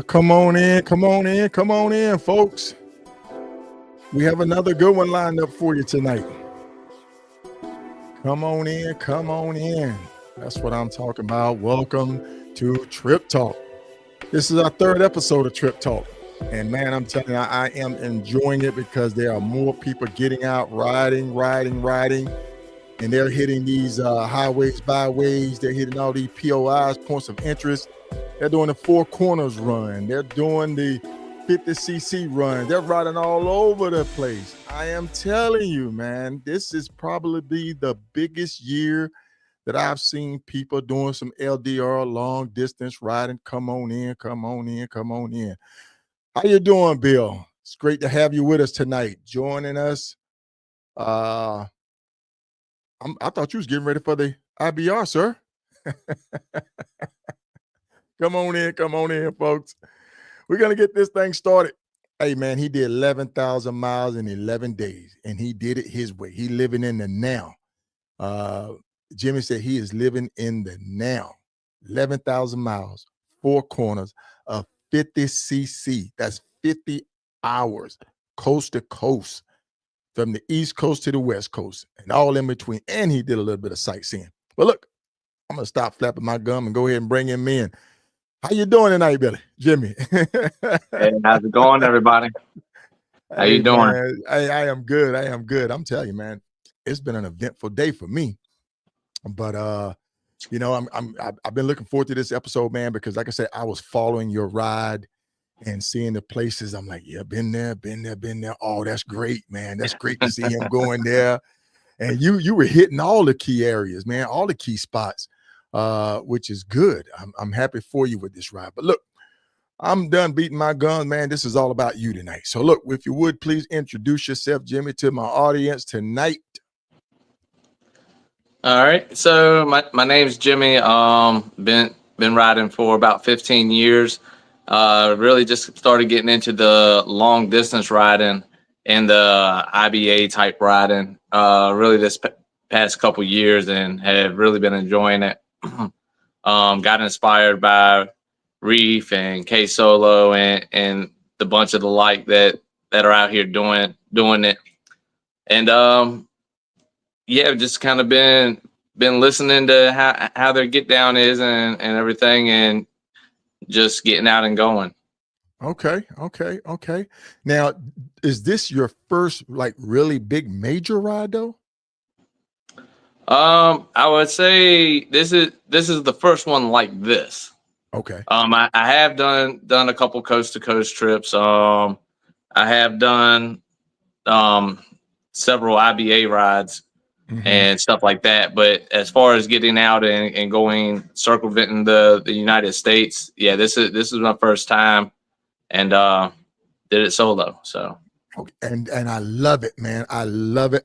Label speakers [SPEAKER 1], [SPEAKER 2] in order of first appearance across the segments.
[SPEAKER 1] Come on in, come on in, come on in, folks. We have another good one lined up for you tonight. Come on in, come on in. That's what I'm talking about. Welcome to Trip Talk. This is our third episode of Trip Talk. And man, I'm telling you, I am enjoying it because there are more people getting out, riding. And they're hitting these highways, byways. They're hitting all these POIs, points of interest. They're doing the Four Corners run. They're doing the 50cc run. They're riding all over the place. I am telling you, man, this is probably the biggest year that I've seen people doing some LDR, long distance riding. Come on in, come on in, come on in. How you doing, Bill? It's great to have you with us tonight. Joining us. I thought you was getting ready for the IBR, sir. Come on in, folks. We're going to get this thing started. Hey, man, he did 11,000 miles in 11 days, and he did it his way. He living in the now. Jimmy said he is living in the now. 11,000 miles, Four Corners of 50cc. That's 50 hours, coast to coast, from the East Coast to the West Coast, and all in between. And he did a little bit of sightseeing. But look, I'm going to stop flapping my gum and go ahead and bring him in. How you doing tonight, Billy? Jimmy.
[SPEAKER 2] Hey, how's it going, everybody? How you doing?
[SPEAKER 1] Man, I am good. I'm telling you, man, it's been an eventful day for me. But you know, I've been looking forward to this episode, man, because like I said, I was following your ride and seeing the places. I'm like, yeah, been there. Oh, that's great, man. That's great to see him going there. And you were hitting all the key areas, man, all the key spots. Which is good. I'm happy for you with this ride. But look, I'm done beating my gun, man. This is all about you tonight. So look, if you would, please introduce yourself, Jimmy, to my audience tonight.
[SPEAKER 2] All right. So my name's Jimmy. Been riding for about 15 years. Really just started getting into the long distance riding and the IBA type riding really this past couple years, and have really been enjoying it. Got inspired by Reef and K Solo and the bunch of the like that are out here doing it. And yeah, just kind of been listening to how their get down is and everything, and just getting out and going.
[SPEAKER 1] Okay. Now, is this your first like really big major ride though?
[SPEAKER 2] I would say this is the first one like this.
[SPEAKER 1] Okay.
[SPEAKER 2] I have done a couple coast to coast trips. I have done several IBA rides and stuff like that. But as far as getting out and going circumventing the United States, yeah, this is my first time, and did it solo. So.
[SPEAKER 1] Okay. And I love it, man. I love it.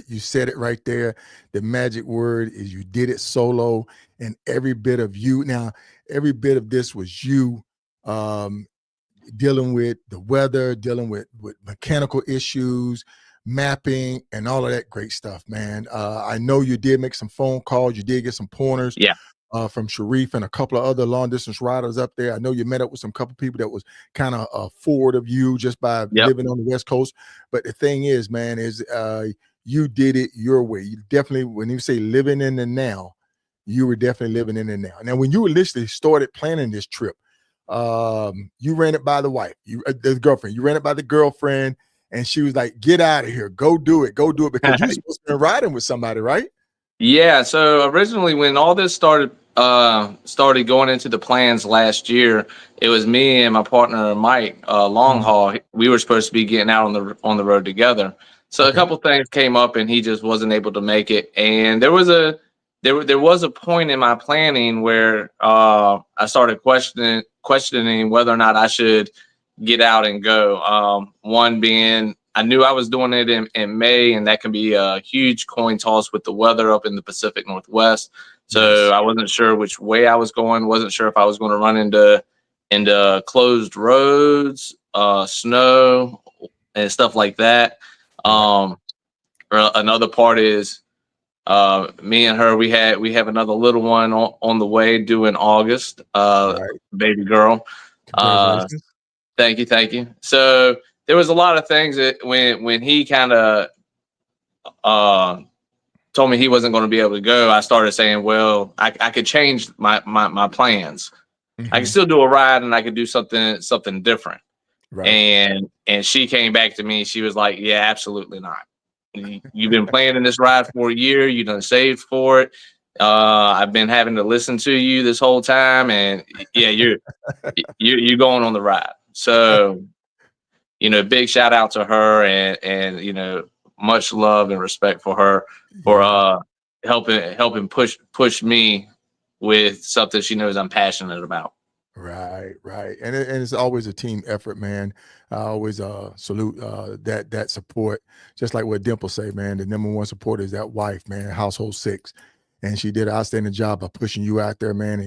[SPEAKER 1] You said it right there. The magic word is you did it solo, and every bit of you. Now, every bit of this was you dealing with the weather, dealing with mechanical issues, mapping, and all of that great stuff, man. I know you did make some phone calls. You did get some pointers.
[SPEAKER 2] Yeah.
[SPEAKER 1] from Sharif and a couple of other long distance riders up there. I know you met up with some couple people that was kind of forward of you just by living on the West Coast. But the thing is, man, is you did it your way. You definitely, when you say living in the now, you were definitely living in the now. Now, when you initially started planning this trip, you ran it by the wife, the girlfriend. You ran it by the girlfriend, and she was like, "Get out of here, go do it," because you're supposed to be riding with somebody, right?
[SPEAKER 2] Yeah. So originally, when all this started going into the plans last year, it was me and my partner Mike, long haul. We were supposed to be getting out on the road together. So a couple things came up, and he just wasn't able to make it. And there was a point in my planning where I started questioning whether or not I should get out and go. One being, I knew I was doing it in May, and that can be a huge coin toss with the weather up in the Pacific Northwest. So I wasn't sure which way I was going. Wasn't sure if I was going to run into closed roads, snow, and stuff like that. Another part is me and her. We have another little one on the way due in August. Baby girl.
[SPEAKER 1] Congratulations.
[SPEAKER 2] Thank you. So there was a lot of things that when he kind of told me he wasn't going to be able to go, I started saying, well, I could change my plans. I can still do a ride, and I could do something different. Right. And she came back to me. She was like, yeah, absolutely not. You've been planning this ride for a year. You done saved for it. I've been having to listen to you this whole time, and yeah, you're going on the ride. So, big shout out to her, and much love and respect for her for helping push me with something she knows I'm passionate about.
[SPEAKER 1] Right. And it's always a team effort, man. I always salute that support. Just like what Dimple say, man, the number one supporter is that wife, man, household six. And she did an outstanding job of pushing you out there, man,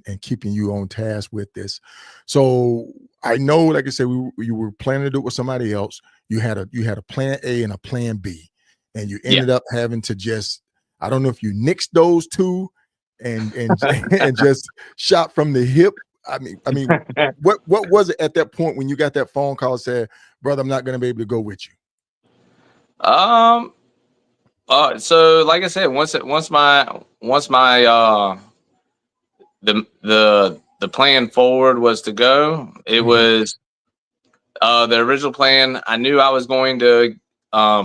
[SPEAKER 1] and keeping you on task with this. So I know, like I said, you were planning to do it with somebody else. You had a plan A and a plan B, and you ended up having to just, I don't know if you nixed those two and and just shot from the hip. I mean, what was it at that point when you got that phone call and said, "Brother, I'm not going to be able to go with you"?
[SPEAKER 2] So like I said, once my the plan forward was to go, it was the original plan. I knew I was going to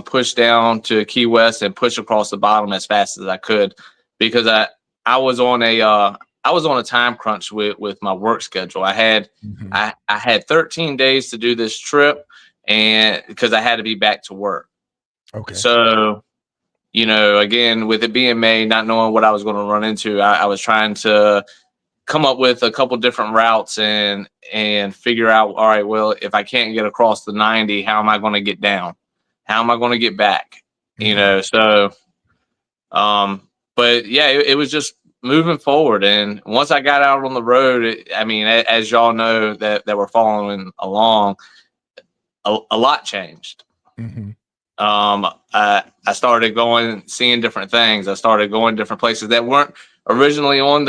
[SPEAKER 2] push down to Key West and push across the bottom as fast as I could, because I was on a time crunch with my work schedule. I had 13 days to do this trip, and because I had to be back to work.
[SPEAKER 1] Okay.
[SPEAKER 2] So, again, with it being May, not knowing what I was going to run into, I was trying to come up with a couple different routes and figure out, all right, well, if I can't get across the 90, how am I going to get down? How am I going to get back? So, but yeah, it was just moving forward. And once I got out on the road, as y'all know that we're following along, a lot changed. I started seeing different things. I started going different places that weren't originally on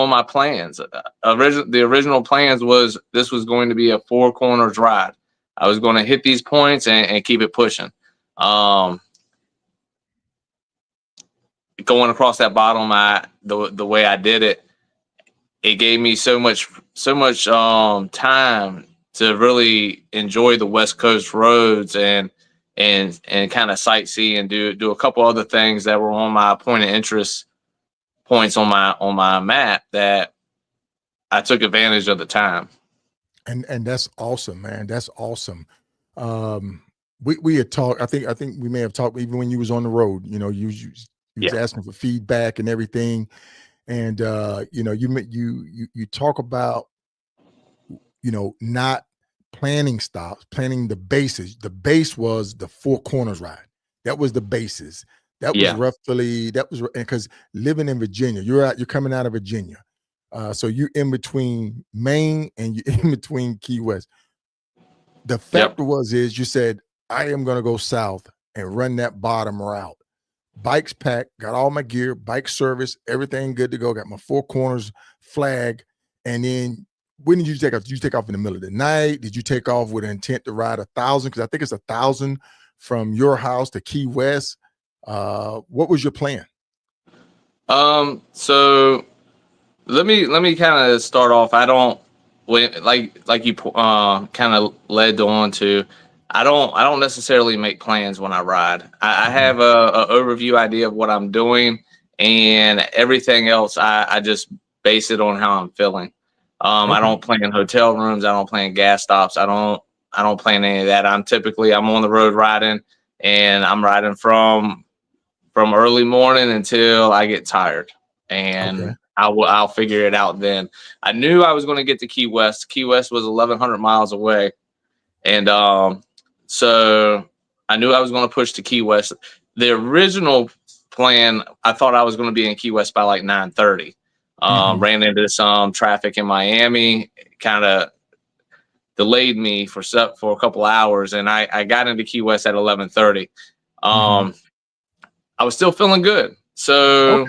[SPEAKER 2] my plans. The original plans was this was going to be a 4 corners ride. I was going to hit these points and keep it pushing. Going across that bottom, the way I did it, it gave me so much time to really enjoy the West Coast roads and kind of sightsee and do a couple other things that were on my point of interest points on my map that I took advantage of the time.
[SPEAKER 1] And that's awesome, man. That's awesome. We had talked. I think we may have talked even when you was on the road. You was asking for feedback and everything, and you talk about not planning stops, planning the bases. The base was the 4 corners ride. That was the basis. That was because living in Virginia, you're coming out of Virginia. So you're in between Maine and you're in between Key West. The factor is you said, I am going to go south and run that bottom route. bikes packed, got all my gear, bike service, everything good to go. Got my four corners flag. And then when did you take off? Did you take off in the middle of the night? Did you take off with an intent to ride 1,000? Because I think it's 1,000 from your house to Key West. What was your plan?
[SPEAKER 2] So let me kind of start off. I don't like you kind of led on to. I don't necessarily make plans when I ride. I have a overview idea of what I'm doing, and everything else I just base it on how I'm feeling. I don't plan hotel rooms. I don't plan gas stops. I don't plan any of that. I'm on the road riding, and I'm riding from early morning until I get tired, and I'll figure it out then. I knew I was going to get to Key West. Key West was 1,100 miles away, and so I knew I was going to push to Key West. The original plan, I thought I was going to be in Key West by like 9:30. Ran into some traffic in Miami, kind of delayed me for a couple hours, and I got into Key West at 11:30. I was still feeling good, so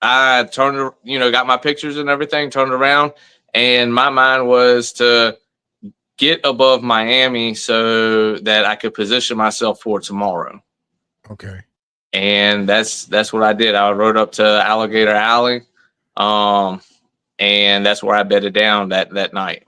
[SPEAKER 2] I got my pictures and everything, turned around, and my mind was to get above Miami so that I could position myself for tomorrow.
[SPEAKER 1] Okay.
[SPEAKER 2] And that's what I did. I rode up to Alligator Alley, and that's where I bedded down that night.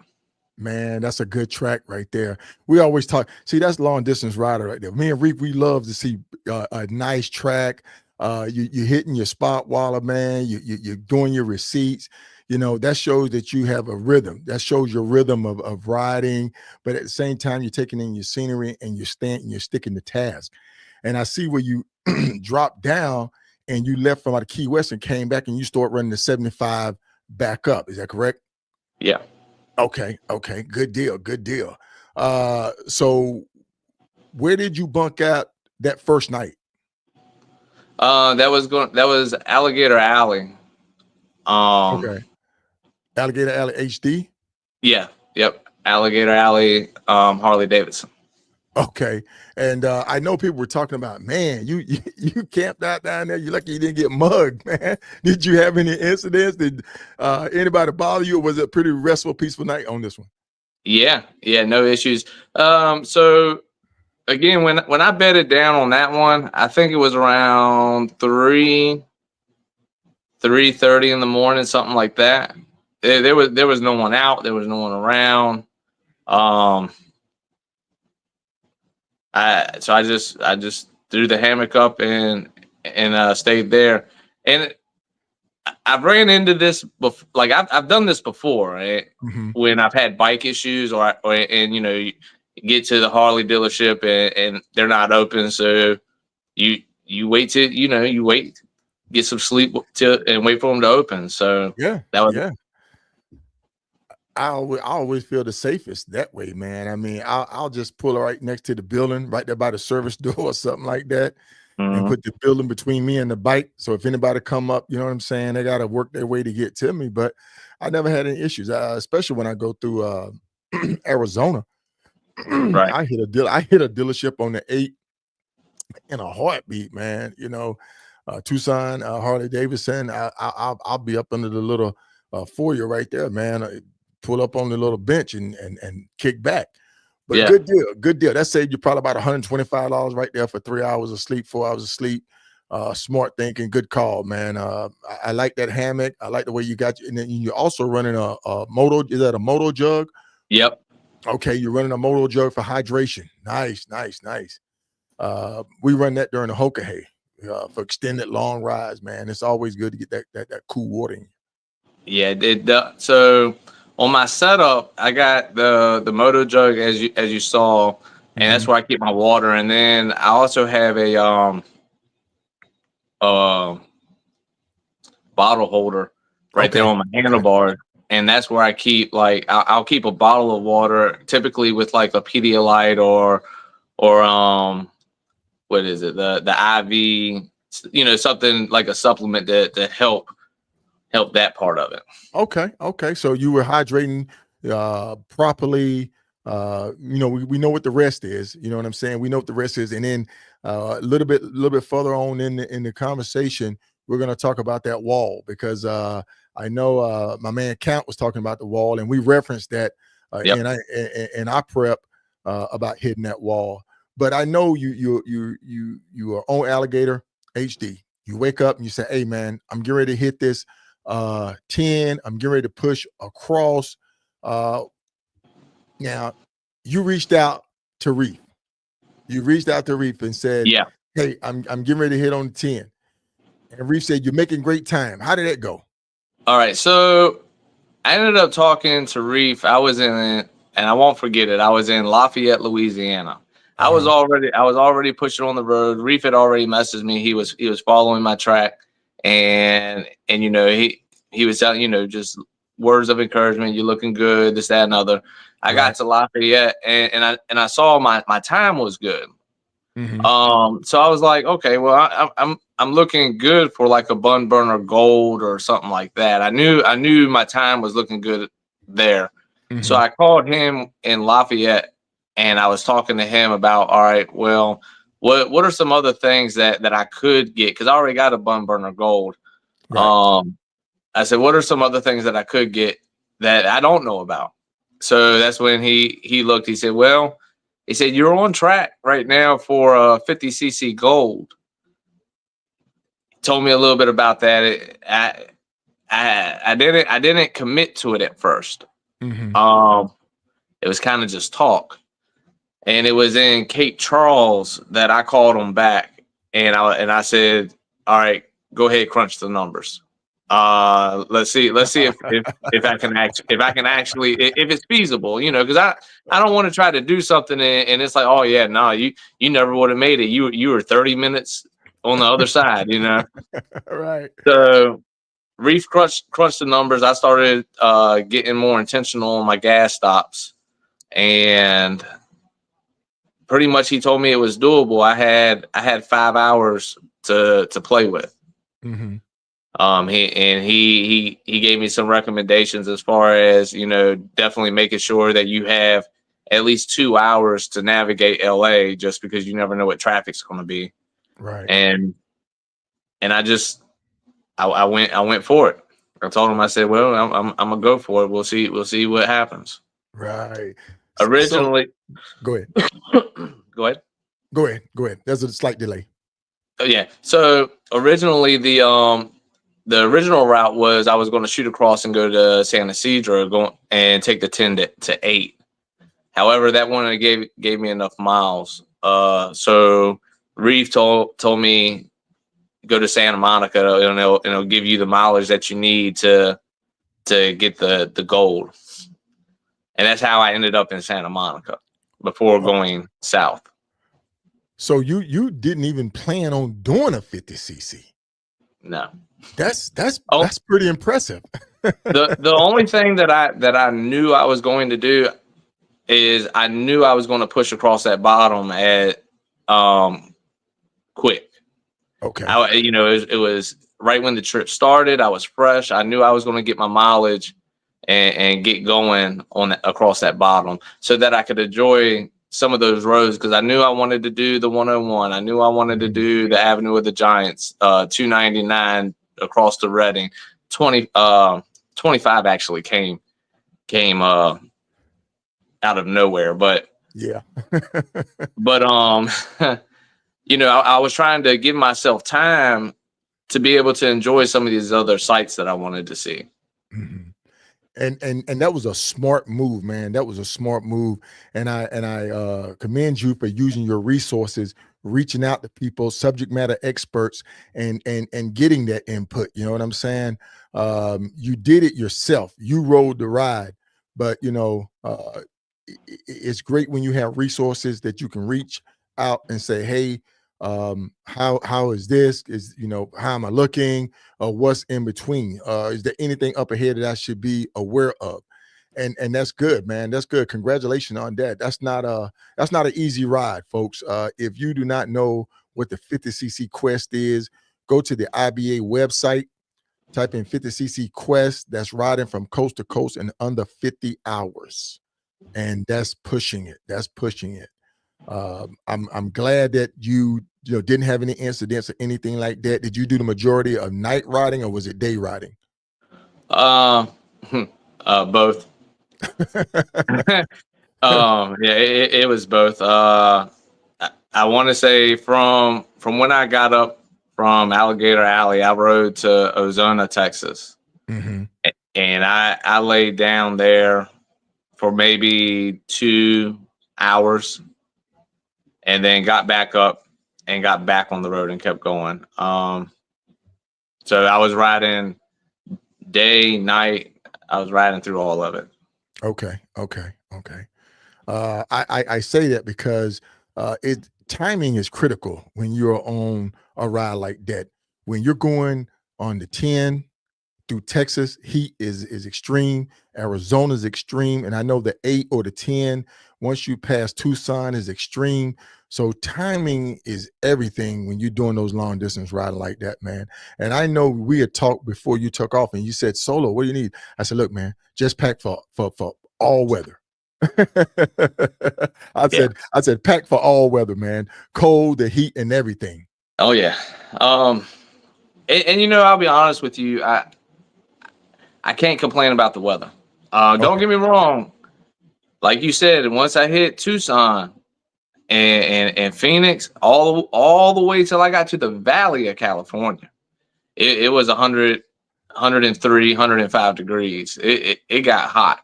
[SPEAKER 1] Man, that's a good track right there. We always talk. See, that's long distance rider right there. Me and Reek, we love to see a nice track. You hitting your spot waller, man. You're doing your receipts. That shows that you have a rhythm. That shows your rhythm of riding. But at the same time, you're taking in your scenery and you're sticking to task. And I see where you dropped down and you left from out of Key West and came back and you start running the 75 back up. Is that correct?
[SPEAKER 2] Yeah.
[SPEAKER 1] Okay. Good deal. So where did you bunk out that first night?
[SPEAKER 2] That was Alligator Alley.
[SPEAKER 1] Okay. Alligator Alley HD?
[SPEAKER 2] Yeah. Yep. Alligator Alley, Harley Davidson.
[SPEAKER 1] Okay. And I know people were talking about, man, you camped out down there. You're lucky you didn't get mugged, man. Did you have any incidents? Did anybody bother you, or was it a pretty restful, peaceful night on this one?
[SPEAKER 2] Yeah, no issues. So again, when I bedded down on that one, I think it was around 3:30 in the morning, something like that. There was no one out. There was no one around. I just threw the hammock up and stayed there. And I've ran into this before. Like I've done this before, right? When I've had bike issues and you get to the Harley dealership and they're not open, so you wait till you wait, get some sleep and wait for them to open. So
[SPEAKER 1] yeah,
[SPEAKER 2] that was
[SPEAKER 1] I always feel the safest that way, man. I mean, I'll just pull right next to the building, right there by the service door or something like that, and put the building between me and the bike. So if anybody come up, you know what I'm saying, they got to work their way to get to me. But I never had any issues, especially when I go through Arizona.
[SPEAKER 2] right.
[SPEAKER 1] I hit a dealership on the 8 in a heartbeat, man. Tucson, Harley Davidson. I'll be up under the little foyer right there, man. Pull up on the little bench and kick back. But good deal. That saved you probably about $125 right there for 3 hours of sleep, 4 hours of sleep. Smart thinking, good call, man. I like that hammock. I like the way you got you. And then you're also running a moto. Is that a moto jug?
[SPEAKER 2] Yep.
[SPEAKER 1] Okay, you're running a moto jug for hydration. Nice. We run that during the Hokahay for extended long rides, man. It's always good to get that cool water in.
[SPEAKER 2] Yeah, so on my setup, I got the moto jug as you saw, and that's where I keep my water. And then I also have a bottle holder right there on my handlebar, and that's where I keep I'll keep a bottle of water, typically with like a Pedialyte or what is it, the IV, something like a supplement to help that part of it.
[SPEAKER 1] Okay. So you were hydrating properly We know what the rest is. You know what I'm saying? We know what the rest is. And then a little bit further on in the conversation, we're going to talk about that wall, because I know my man Count was talking about the wall, and we referenced that
[SPEAKER 2] Yep.
[SPEAKER 1] in our prep about hitting that wall. But I know you are on Alligator HD. You wake up and you say, "Hey man, I'm getting ready to hit this 10. I'm getting ready to push across." Now, you reached out to Reef. You reached out to Reef and said,
[SPEAKER 2] Yeah.
[SPEAKER 1] "Hey, I'm getting ready to hit on the 10." And Reef said, "You're making great time." How did that go?
[SPEAKER 2] All right. So I ended up talking to Reef. I was in, and I won't forget it, I was in Lafayette, Louisiana. I was already pushing on the road. Reef had already messaged me. He was following my track, and he was telling, just words of encouragement. You're looking good, this, that, and other. I got to Lafayette, and I saw my time was good. So I was like, okay, well, I'm looking good for like a bun burner gold or something like that. I knew my time was looking good there. So I called him in Lafayette, and I was talking to him about, all right, well, what are some other things that I could get? Because I already got a bun burner gold.
[SPEAKER 1] Right.
[SPEAKER 2] I said, what are some other things that I could get that I don't know about? So that's when he looked. He said, well, he said, you're on track right now for a 50cc gold. He told me a little bit about that. I didn't commit to it at first. It was kind of just talk. And it was in Cape Charles that I called him back, and I said, all right, go ahead, crunch the numbers. Let's see if I can actually if it's feasible, because I don't want to try to do something and it's like, oh yeah, no, you never would have made it. You were 30 minutes on the other side.
[SPEAKER 1] Right.
[SPEAKER 2] So Reef crunched the numbers. I started getting more intentional on my gas stops, and pretty much he told me it was doable. I had 5 hours to play with. He gave me some recommendations as far as, definitely making sure that you have at least 2 hours to navigate LA, just because you never know what traffic's going to be.
[SPEAKER 1] Right.
[SPEAKER 2] And I went for it. I told him, I said, well, I'm gonna go for it. We'll see what happens.
[SPEAKER 1] Right.
[SPEAKER 2] Originally,
[SPEAKER 1] Go ahead.
[SPEAKER 2] go ahead.
[SPEAKER 1] Go ahead. There's a slight delay.
[SPEAKER 2] Oh yeah. So originally the original route was I was going to shoot across and go to San Ysidro, and take the 10 to 8. However, that one gave me enough miles. So Reef told me go to Santa Monica, and it'll give you the mileage that you need to get the gold. And that's how I ended up in Santa Monica before going south.
[SPEAKER 1] So you didn't even plan on doing a 50cc?
[SPEAKER 2] No.
[SPEAKER 1] That's pretty impressive.
[SPEAKER 2] The only thing that I knew I was going to do is I knew I was going to push across that bottom at quick.
[SPEAKER 1] Okay.
[SPEAKER 2] It was right when the trip started. I was fresh. I knew I was going to get my mileage and get going across that bottom, so that I could enjoy some of those roads, because I knew I wanted to do the 101. I knew I wanted to do the Avenue of the Giants, 299 across to Reading. 25 actually came out of nowhere, but
[SPEAKER 1] yeah.
[SPEAKER 2] but I was trying to give myself time to be able to enjoy some of these other sites that I wanted to see.
[SPEAKER 1] And that was a smart move, man. That was a smart move. And I commend you for using your resources, reaching out to people, subject matter experts, and getting that input. You know what I'm saying? You did it yourself. You rode the ride, but it's great when you have resources that you can reach out and say, hey, how is this? How am I looking? What's in between? Is there anything up ahead that I should be aware of? And that's good, man. That's good. Congratulations on that. That's not an easy ride, folks. If you do not know what the 50cc quest is, go to the IBA website, type in 50cc quest. That's riding from coast to coast in under 50 hours. and that's pushing it. That's pushing it. I'm glad that you didn't have any incidents or anything like that. Did you do the majority of night riding or was it day riding?
[SPEAKER 2] Both. Yeah, it was both. I want to say from when I got up from Alligator Alley, I rode to Ozona, Texas,
[SPEAKER 1] Mm-hmm.
[SPEAKER 2] and I laid down there for maybe 2 hours, and then got back up and got back on the road and kept going. So I was riding day, night. I was riding through all of it.
[SPEAKER 1] Okay. I say that because timing is critical when you're on a ride like that. When you're going on the 10 through Texas, heat is extreme. Arizona's extreme, and I know the 8 or the 10 once you pass Tucson is extreme. So timing is everything when you're doing those long distance riding like that, man. And I know we had talked before you took off, and you said, "Solo, what do you need?" I said, "Look, man, just pack for all weather." I said pack for all weather, man. Cold, the heat, and everything.
[SPEAKER 2] Oh yeah. And I'll be honest with you, I can't complain about the weather. Don't get me wrong. Like you said, once I hit Tucson and Phoenix, all the way till I got to the Valley of California, it was 100, 103, 105 degrees. It got hot.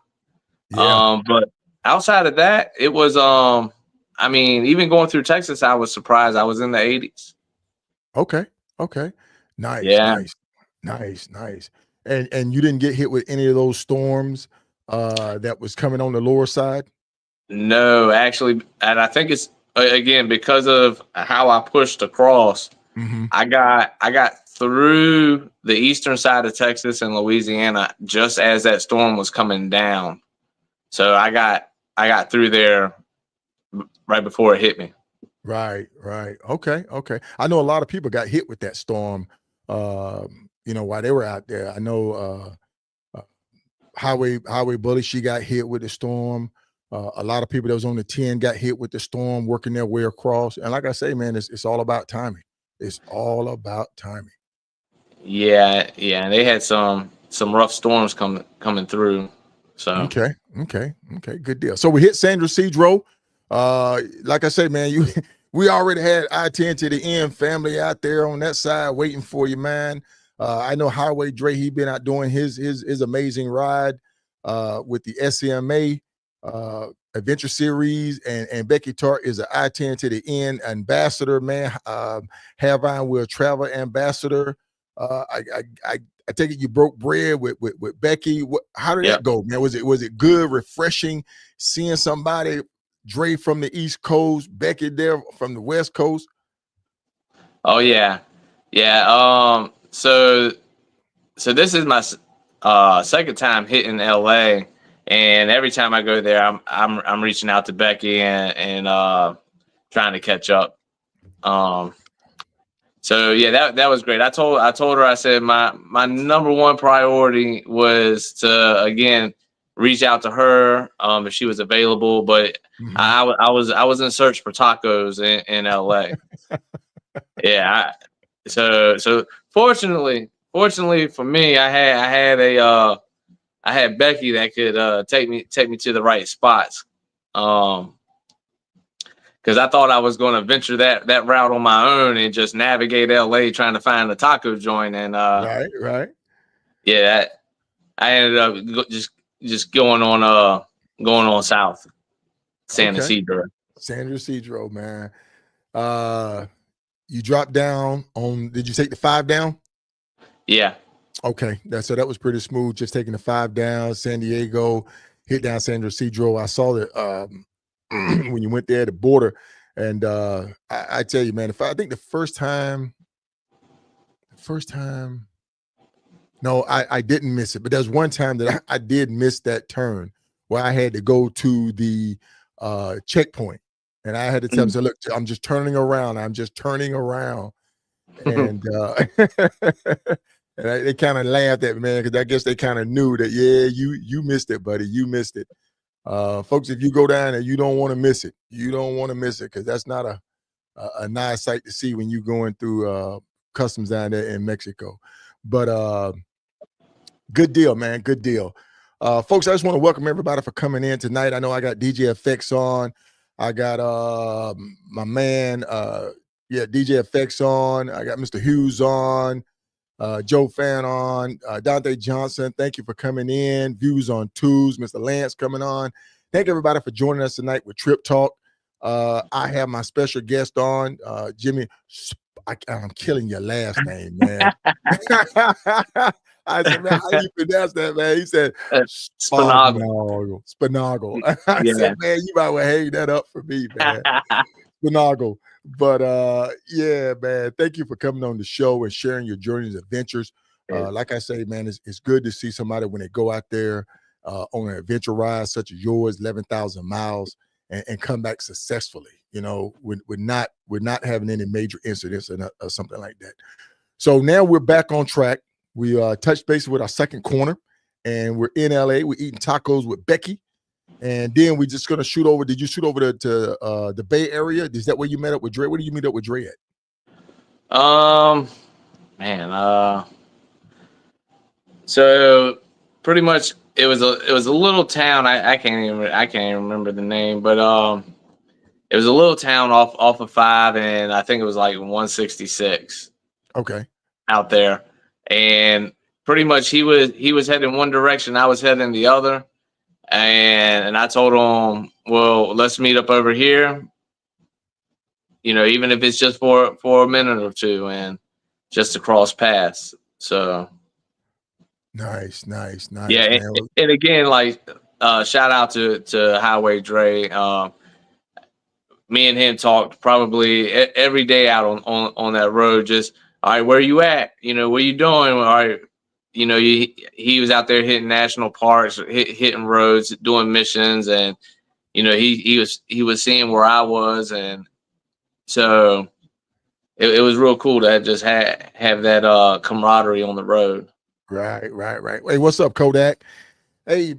[SPEAKER 1] Yeah.
[SPEAKER 2] But outside of that, it was I mean, even going through Texas, I was surprised I was in the 80s.
[SPEAKER 1] Okay. Nice,
[SPEAKER 2] Yeah.
[SPEAKER 1] nice. And you didn't get hit with any of those storms that was coming on the lower side?
[SPEAKER 2] No, actually, and I think it's again because of how I pushed across.
[SPEAKER 1] Mm-hmm.
[SPEAKER 2] I got through the eastern side of Texas and Louisiana just as that storm was coming down. So I got through there right before it hit me.
[SPEAKER 1] Right. Okay. I know a lot of people got hit with that storm, while they were out there. I know Highway Bully, she got hit with the storm. A lot of people that was on the 10 got hit with the storm, working their way across. And like I say, man, it's all about timing. It's all about timing.
[SPEAKER 2] Yeah, and they had some rough storms coming through. So
[SPEAKER 1] Okay, good deal. So we hit San Ysidro. Like I say, man, we already had I-10 to the end family out there on that side waiting for you, man. I know Highway Dre, he been out doing his amazing ride with the SCMA Adventure Series, and Becky Tart is an I-10 to the end ambassador, man. Have I will travel ambassador. I take it you broke bread with Becky. How did that go, man? Was it good, refreshing, seeing somebody, Dre from the East Coast, Becky there from the West Coast?
[SPEAKER 2] Oh yeah. So this is my second time hitting LA, and every time I go there, I'm reaching out to Becky and trying to catch up. So yeah, that was great. I told her, I said my number one priority was to again reach out to her if she was available, but
[SPEAKER 1] Mm-hmm.
[SPEAKER 2] I was in search for tacos in LA. Yeah. So fortunately for me, I had Becky that could take me to the right spots. Because I thought I was going to venture that route on my own and just navigate LA trying to find a taco joint. And
[SPEAKER 1] right.
[SPEAKER 2] Yeah, I ended up just going on south, San Ysidro.
[SPEAKER 1] San Ysidro, man. You dropped down on. Did you take the 5 down?
[SPEAKER 2] Yeah.
[SPEAKER 1] Okay, that was pretty smooth. Just taking the 5 down, San Diego, hit down San Ysidro. I saw that when you went there at the border, and I tell you, man, I think the first time, no, I didn't miss it, but there's one time that I did miss that turn where I had to go to the checkpoint, and I had to tell them, "Look, I'm just turning around. And they kind of laughed at me, man, because I guess they kind of knew that, yeah, you missed it, buddy. You missed it. Folks, if you go down there, you don't want to miss it. You don't want to miss it because that's not a nice sight to see when you're going through customs down there in Mexico. But good deal, man. Good deal. Folks, I just want to welcome everybody for coming in tonight. I know I got DJ Effects on. I got my man, DJ Effects on. I got Mr. Hughes on. Joe Fan on, Dante Johnson, thank you for coming in. Views on Twos, Mr. Lance coming on. Thank everybody for joining us tonight with Trip Talk. I have my special guest on, Jimmy. I'm killing your last name, man. I said, man, how do you pronounce that, man? He said,
[SPEAKER 2] Spinagle.
[SPEAKER 1] Spinagle. I said, man, you might well hang that up for me, man. Spinagle. But yeah, man, thank you for coming on the show and sharing your journeys and adventures. Like I say, man, it's good to see somebody when they go out there on an adventure ride such as yours, 11,000 miles, and come back successfully. You know, we're not having any major incidents or something like that. So now we're back on track. We touched base with our second corner, and we're in LA. We're eating tacos with Becky. And then we're just gonna shoot over. Did you shoot over to the Bay Area? Is that where you met up with Dre? Where did you meet up with Dre at?
[SPEAKER 2] So pretty much it was a little town. I can't even remember the name, but it was a little town off of 5, and I think it was like 166.
[SPEAKER 1] Okay.
[SPEAKER 2] Out there, and pretty much he was heading one direction, I was heading the other. And I told him, well, let's meet up over here, you know, even if it's just for a minute or two and just to cross paths. So
[SPEAKER 1] nice.
[SPEAKER 2] Yeah, and again, like shout out to Highway Dre. Me and him talked probably every day out on that road. Just, all right, where you at? You know, what you doing? All right. You know, he was out there hitting national parks, hitting roads, doing missions, and you know he was seeing where I was, and so it was real cool to just have that camaraderie on the road.
[SPEAKER 1] Right. Hey, what's up, Kodak? Hey,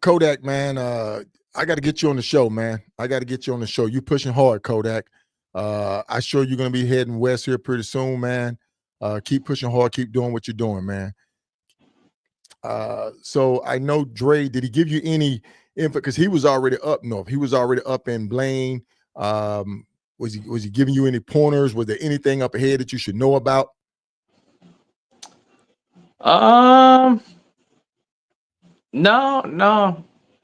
[SPEAKER 1] Kodak, man. I got to get you on the show, man. I got to get you on the show. You pushing hard, Kodak. I sure you're gonna be heading west here pretty soon, man. Keep pushing hard. Keep doing what you're doing, man. So I know Dre, did he give you any info? Because he was already up north. He was already up in Blaine. Was he giving you any pointers? Was there anything up ahead that you should know about?
[SPEAKER 2] No.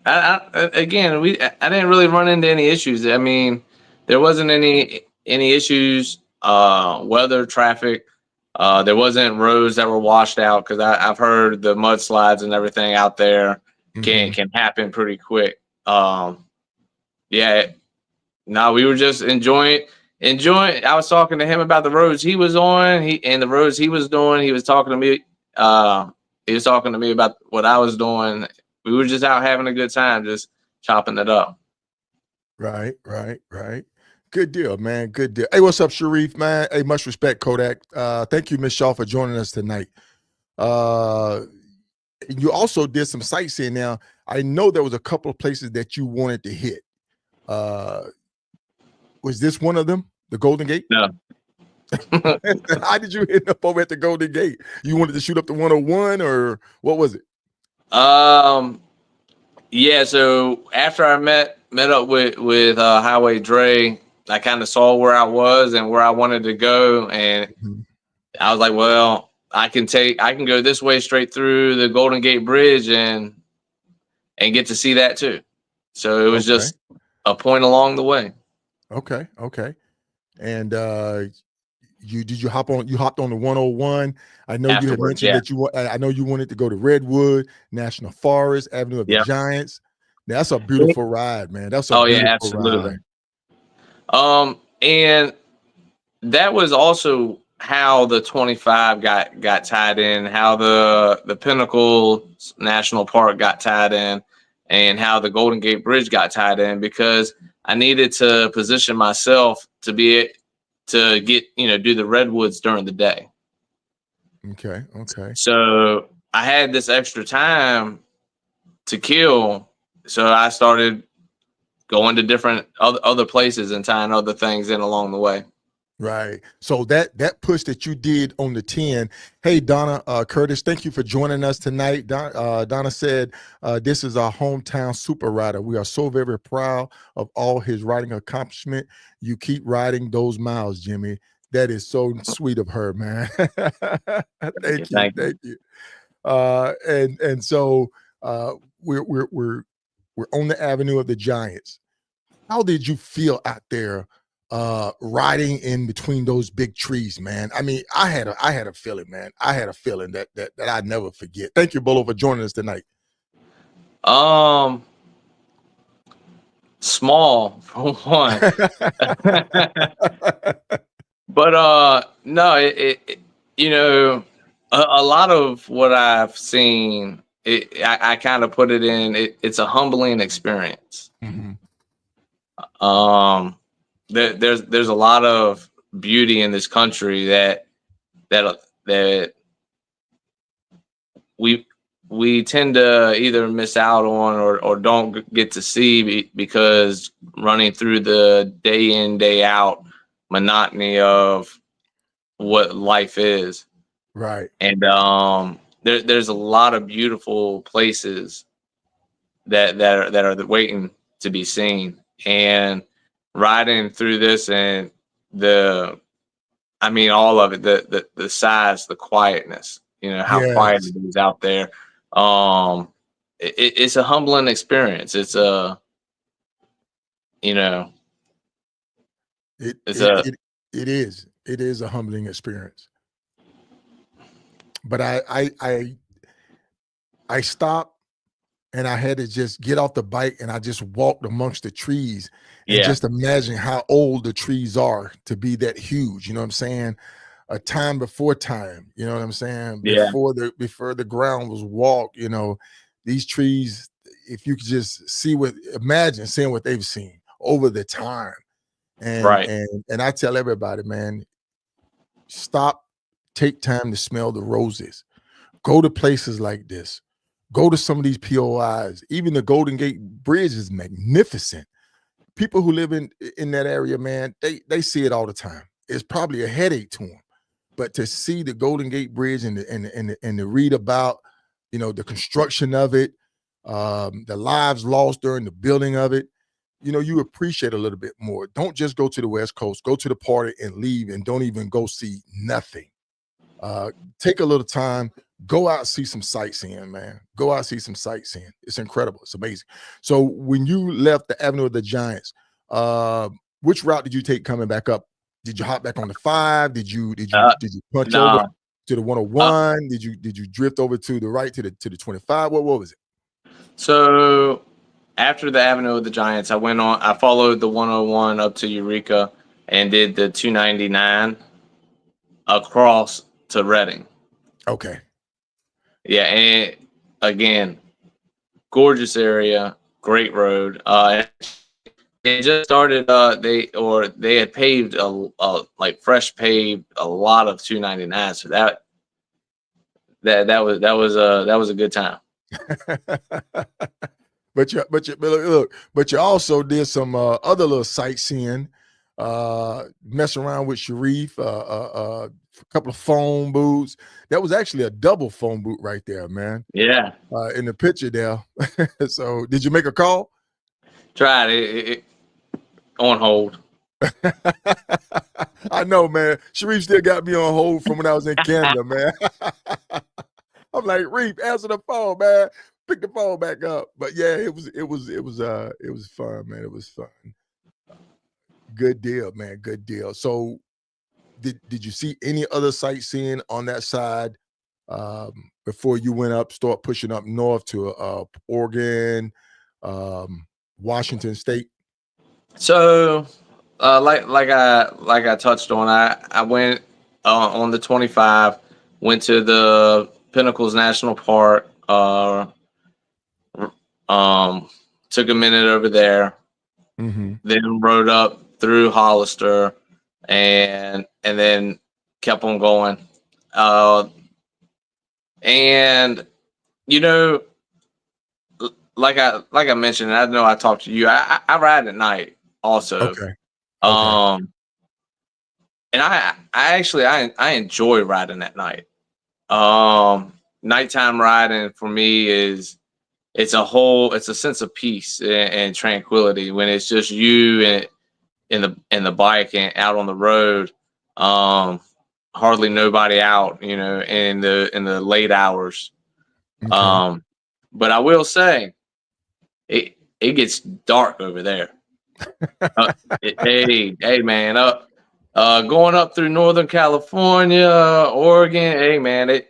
[SPEAKER 2] I didn't really run into any issues. I mean, there wasn't any issues, weather, traffic. There wasn't roads that were washed out, because I've heard the mudslides and everything out there can happen pretty quick. Yeah, no, we were just enjoying. I was talking to him about the roads he was on, and the roads he was doing. He was talking to me. He was talking to me about what I was doing. We were just out having a good time, just chopping it up.
[SPEAKER 1] Right. Good deal, man. Good deal. Hey, what's up, Sharif, man? Hey, much respect, Kodak. Thank you, Miss Shaw, for joining us tonight. You also did some sightseeing. Now, I know there was a couple of places that you wanted to hit. Was this one of them, the Golden Gate?
[SPEAKER 2] No.
[SPEAKER 1] How did you end up over at the Golden Gate? You wanted to shoot up the 101, or what was it?
[SPEAKER 2] Yeah. So after I met up with Highway Dre, I kind of saw where I was and where I wanted to go, and I was like, well, I can go this way straight through the Golden Gate Bridge and get to see that too. So it was just a point along the way.
[SPEAKER 1] Okay. And you hopped on the 101. I know you had mentioned that I know you wanted to go to Redwood National Forest, Avenue of the Giants. Now, that's a beautiful ride, man. That's a beautiful
[SPEAKER 2] absolutely
[SPEAKER 1] ride.
[SPEAKER 2] And that was also how the 25 got tied in, how the Pinnacle National Park got tied in, and how the Golden Gate Bridge got tied in, because I needed to position myself to get, do the redwoods during the day.
[SPEAKER 1] Okay.
[SPEAKER 2] So I had this extra time to kill so I started going to different other places and tying other things in along the way.
[SPEAKER 1] Right. So that push that you did on the 10. Hey, Donna Curtis, thank you for joining us tonight. Donna said, this is our hometown super rider. We are so very proud of all his riding accomplishment. You keep riding those miles, Jimmy. That is so sweet of her, man. Thank you. Thank you. And so we're on the Avenue of the Giants. How did you feel out there riding in between those big trees, man? I mean, I had a feeling, man. I had a feeling that I'd never forget. Thank you, Bolo, for joining us tonight.
[SPEAKER 2] Small for one. But no, it you know, a lot of what I've seen, I kind of put it in. It's a humbling experience.
[SPEAKER 1] Mm-hmm.
[SPEAKER 2] There's a lot of beauty in this country that we tend to either miss out on or don't get to see because running through the day in, day out monotony of what life is.
[SPEAKER 1] Right.
[SPEAKER 2] And there's a lot of beautiful places that are waiting to be seen. And riding through this and all of it, the size, the quietness, how quiet
[SPEAKER 1] Yes.
[SPEAKER 2] it is out there. It's a humbling experience. It's a,
[SPEAKER 1] It is a humbling experience. But I stopped and I had to just get off the bike and I just walked amongst the trees and just imagine how old the trees are to be that huge. You know what I'm saying? A time before time, you know what I'm saying?
[SPEAKER 2] Yeah.
[SPEAKER 1] Before the ground was walked, these trees, if you could just imagine seeing what they've seen over the time. And
[SPEAKER 2] right.
[SPEAKER 1] and I tell everybody, man, stop, take time to smell the roses. Go to places like this. Go to some of these POIs. Even the Golden Gate Bridge is magnificent. People who live in that area, man, they see it all the time. It's probably a headache to them. But to see the Golden Gate Bridge and to read about, the construction of it, the lives lost during the building of it, you appreciate a little bit more. Don't just go to the West Coast, go to the party and leave and don't even go see nothing. Take a little time, go out and see some sightseeing, man. Go out, see some sightseeing. It's incredible. It's amazing. So when you left the Avenue of the Giants, which route did you take coming back up? Did you hop back on the 5? Did you punch over to the 101? Did you drift over to the right to the 25? What was it?
[SPEAKER 2] So after the Avenue of the Giants, I followed the 101 up to Eureka and did the 299 across to Reading.
[SPEAKER 1] Okay.
[SPEAKER 2] Yeah, and again, gorgeous area, great road. They just started. They had paved fresh paved a lot of 299. So that was a good time.
[SPEAKER 1] But you also did some other little sightseeing, mess around with Sharif, a couple of phone booths. That was actually a double phone booth right there, man.
[SPEAKER 2] Yeah.
[SPEAKER 1] In the picture there. So did you make a call?
[SPEAKER 2] Tried it on hold.
[SPEAKER 1] I know, man. Sharif still got me on hold from when I was in Canada, man. I'm like, Reef, answer the phone, man. Pick the phone back up. But yeah, it was fun, man. It was fun. Good deal, man. Good deal. So did you see any other sightseeing on that side before you start pushing up north to Oregon, Washington State?
[SPEAKER 2] So like I touched on, I went on the 25, went to the Pinnacles National Park, took a minute over there, then rode up through Hollister and then kept on going. And like I mentioned, and I know I talked to you. I ride at night also.
[SPEAKER 1] Okay.
[SPEAKER 2] And I actually I enjoy riding at night. Nighttime riding for me is it's a sense of peace and tranquility when it's just you and in the bike and out on the road. Hardly nobody out, in the late hours.
[SPEAKER 1] Okay.
[SPEAKER 2] But I will say it gets dark over there. Uh, hey man, going up through Northern California, Oregon. Hey man,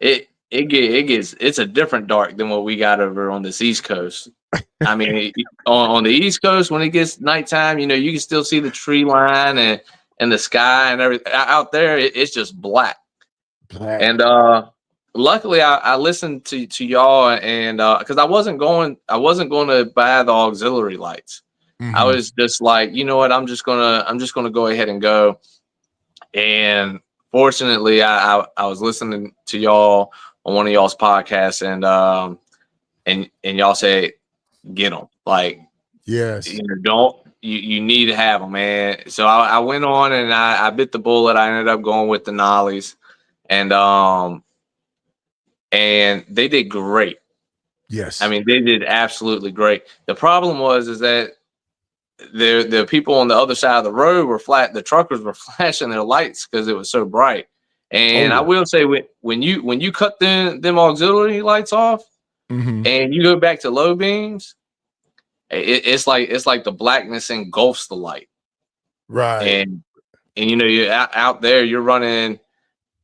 [SPEAKER 2] it's a different dark than what we got over on this East Coast. I mean, on the East Coast, when it gets nighttime, you can still see the tree line and the sky and everything. Out there, it's just black.
[SPEAKER 1] Black.
[SPEAKER 2] And luckily, I listened to y'all, and because I wasn't going to buy the auxiliary lights. I
[SPEAKER 1] Mhm.
[SPEAKER 2] was just like, you know what, I'm just gonna go ahead and go. And fortunately, I was listening to y'all on one of y'all's podcasts, and y'all say get them. Like,
[SPEAKER 1] Yes.
[SPEAKER 2] you need to have them, man. So I went on and I bit the bullet. I ended up going with the Nollies, and they did great.
[SPEAKER 1] Yes.
[SPEAKER 2] I mean, they did absolutely great. The problem is that the people on the other side of the road the truckers were flashing their lights because it was so bright.
[SPEAKER 1] Oh
[SPEAKER 2] And I
[SPEAKER 1] yeah.
[SPEAKER 2] will say, when you cut them auxiliary lights off
[SPEAKER 1] Mhm.
[SPEAKER 2] and you go back to low beams, it's like the blackness engulfs the light.
[SPEAKER 1] Right.
[SPEAKER 2] And you're out there, you're running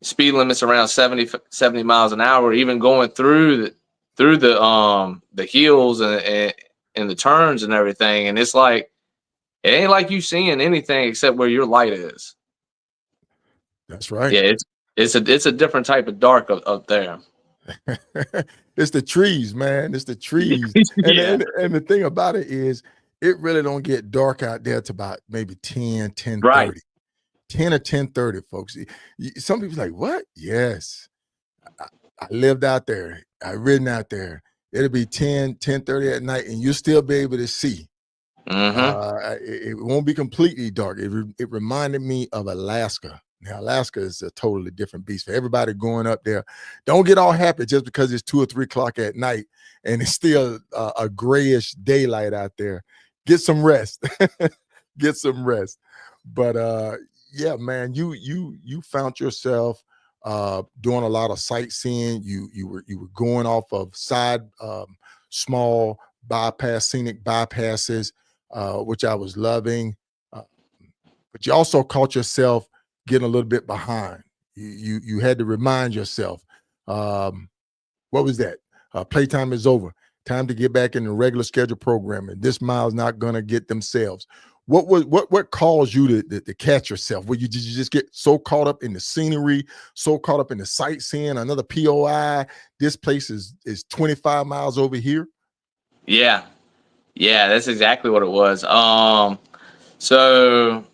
[SPEAKER 2] speed limits around 70 miles an hour, even going through the hills and the turns and everything. And it's like, it ain't like you seeing anything except where your light is.
[SPEAKER 1] That's right.
[SPEAKER 2] Yeah, it's a different type of dark up there.
[SPEAKER 1] It's the trees, man. It's the trees. And,
[SPEAKER 2] Yeah,
[SPEAKER 1] and the thing about it is it really don't get dark out there to about maybe 10,
[SPEAKER 2] right.
[SPEAKER 1] 30. 10 or 10:30, folks. Some people's like, what? Yes. I, I lived out there. I ridden out there. It'll be 10:30 at night, and you'll still be able to see.
[SPEAKER 2] Mm-hmm.
[SPEAKER 1] It won't be completely dark. It reminded me of Alaska. Now, Alaska is a totally different beast. For everybody going up there, don't get all happy just because it's 2 or 3 o'clock at night and it's still a grayish daylight out there. Get some rest. Get some rest. But yeah, man, you found yourself doing a lot of sightseeing. You were going off of side small scenic bypasses, which I was loving. Uh, but you also caught yourself getting a little bit behind. You had to remind yourself, what was that? Playtime is over. Time to get back in the regular schedule programming. This mile's not gonna get themselves. What caused you to catch yourself? Did you just get so caught up in the scenery, so caught up in the sightseeing? Another POI. This place is 25 miles over here.
[SPEAKER 2] Yeah, that's exactly what it was. So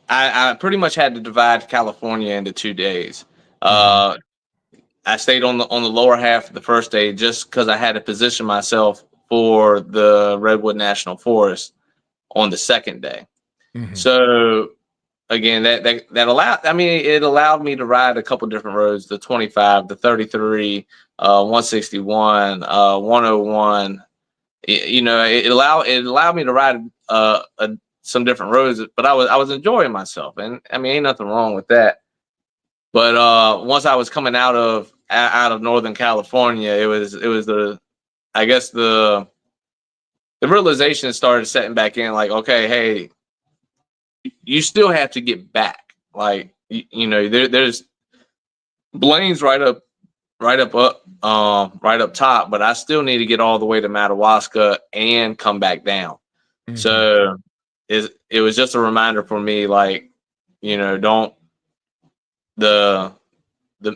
[SPEAKER 2] I pretty much had to divide California into 2 days.
[SPEAKER 1] Mhm.
[SPEAKER 2] Uh, I stayed on the lower half of the first day just because I had to position myself for the Redwood National Forest on the second day.
[SPEAKER 1] Mhm.
[SPEAKER 2] So again, that allowed. I mean, it allowed me to ride a couple different roads: the 25, the 33, 161, 101. It allowed me to ride some different roads, but I was enjoying myself, and I mean, ain't nothing wrong with that. But once I was coming out of Northern California, it was the I guess the realization started setting back in, like, okay, hey, you still have to get back. Like, there's Blaine's right up top, but I still need to get all the way to Madawaska and come back down.
[SPEAKER 1] Mhm.
[SPEAKER 2] So it was just a reminder for me, like, don't the the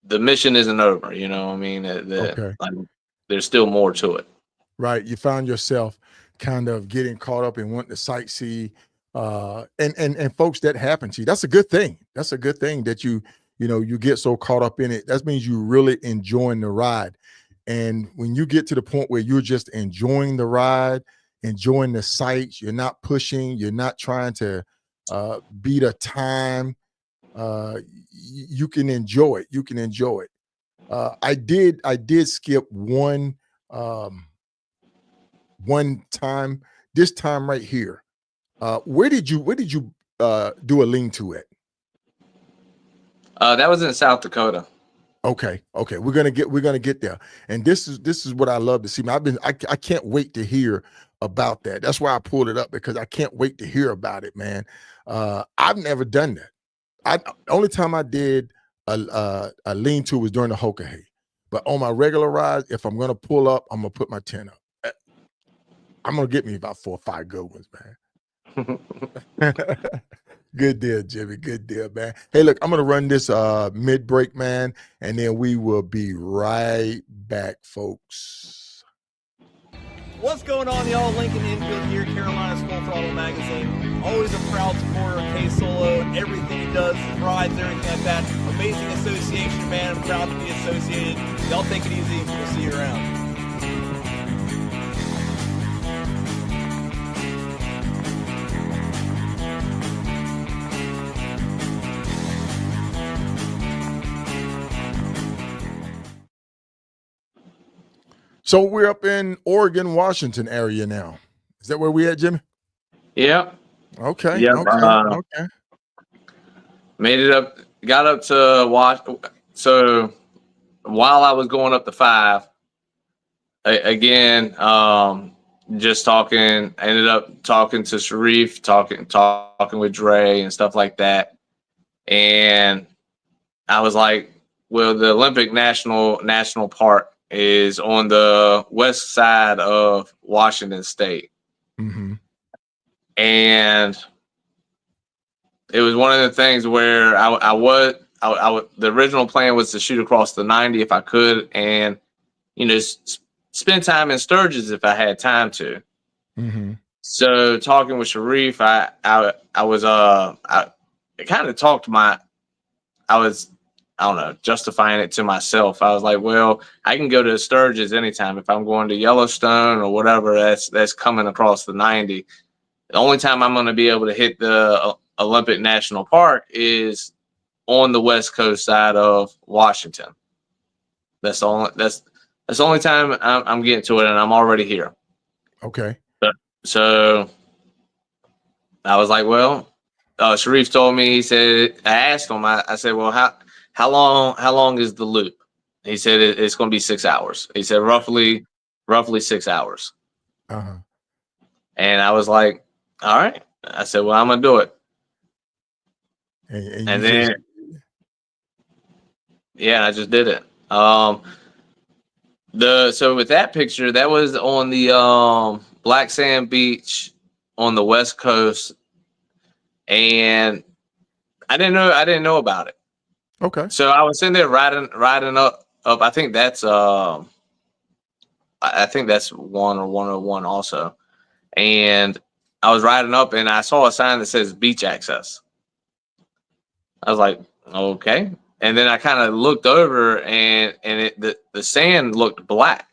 [SPEAKER 2] the mission isn't over. You know what I mean?
[SPEAKER 1] Okay.
[SPEAKER 2] Like, there's still more to it.
[SPEAKER 1] Right. You found yourself kind of getting caught up in wanting to sightsee. And folks, that happened to you. That's a good thing. That's a good thing that you get so caught up in it. That means you really enjoying the ride. And when you get to the point where you're just enjoying the ride, enjoying the sights, you're not pushing, you're not trying to beat a time, you can enjoy it. You can enjoy it. I did skip one time, this time right here. Where did you do a lean-to at?
[SPEAKER 2] That was in South Dakota.
[SPEAKER 1] Okay, we're gonna get there, and this is what I love to see. I can't wait to hear about that. That's why I pulled it up, because I can't wait to hear about it, man. I've never done that. Only time I did a lean-to was during the Hokahay, but on my regular rides, if I'm gonna pull up, I'm gonna put my tent up. I'm gonna get me about 4 or 5 good ones, man. Good deal, Jimmy. Good deal, man. Hey, look, I'm going to run this mid-break, man, and then we will be right back, folks.
[SPEAKER 3] What's going on, y'all? Lincoln Infield here, Carolina's Full Throttle Magazine. Always a proud supporter of K-Solo and everything he does, his rides, everything like that. Amazing association, man. I'm proud to be associated. Y'all take it easy. We'll see you around.
[SPEAKER 1] So we're up in Oregon, Washington area now. Is that where we at, Jimmy?
[SPEAKER 2] Yep.
[SPEAKER 1] Okay.
[SPEAKER 2] Yep.
[SPEAKER 1] Okay.
[SPEAKER 2] Made it up. Got up to So while I was going up to 5, again, just talking. I ended up talking to Sharif, talking with Dre and stuff like that. And I was like, well, the Olympic National Park is on the west side of Washington State.
[SPEAKER 1] Mm-hmm.
[SPEAKER 2] And it was one of the things where the original plan was to shoot across the 90 if I could, and spend time in Sturgis if I had time to.
[SPEAKER 1] Mm-hmm.
[SPEAKER 2] So talking with Sharif, I kind of talked I don't know, justifying it to myself. I was like, well, I can go to Sturgis anytime if I'm going to Yellowstone or whatever that's coming across the 90. The only time I'm going to be able to hit the Olympic National Park is on the west coast side of Washington. That's the only time I'm getting to it, and I'm already here.
[SPEAKER 1] Okay.
[SPEAKER 2] So I was like, well, Sharif told me, he said, I asked him, I said, well, how long is the loop? He said it's going to be 6 hours. He said roughly 6 hours.
[SPEAKER 1] Uh-huh.
[SPEAKER 2] And I was like, all right. I said, well, I'm going to do it. And then, I just did it. So with that picture, that was on the Black Sand Beach on the West Coast, and I didn't know about it.
[SPEAKER 1] Okay.
[SPEAKER 2] So I was sitting there riding up. I think that's 1 or 101 also. And I was riding up, and I saw a sign that says beach access. I was like, okay. And then I kind of looked over, and the sand looked black.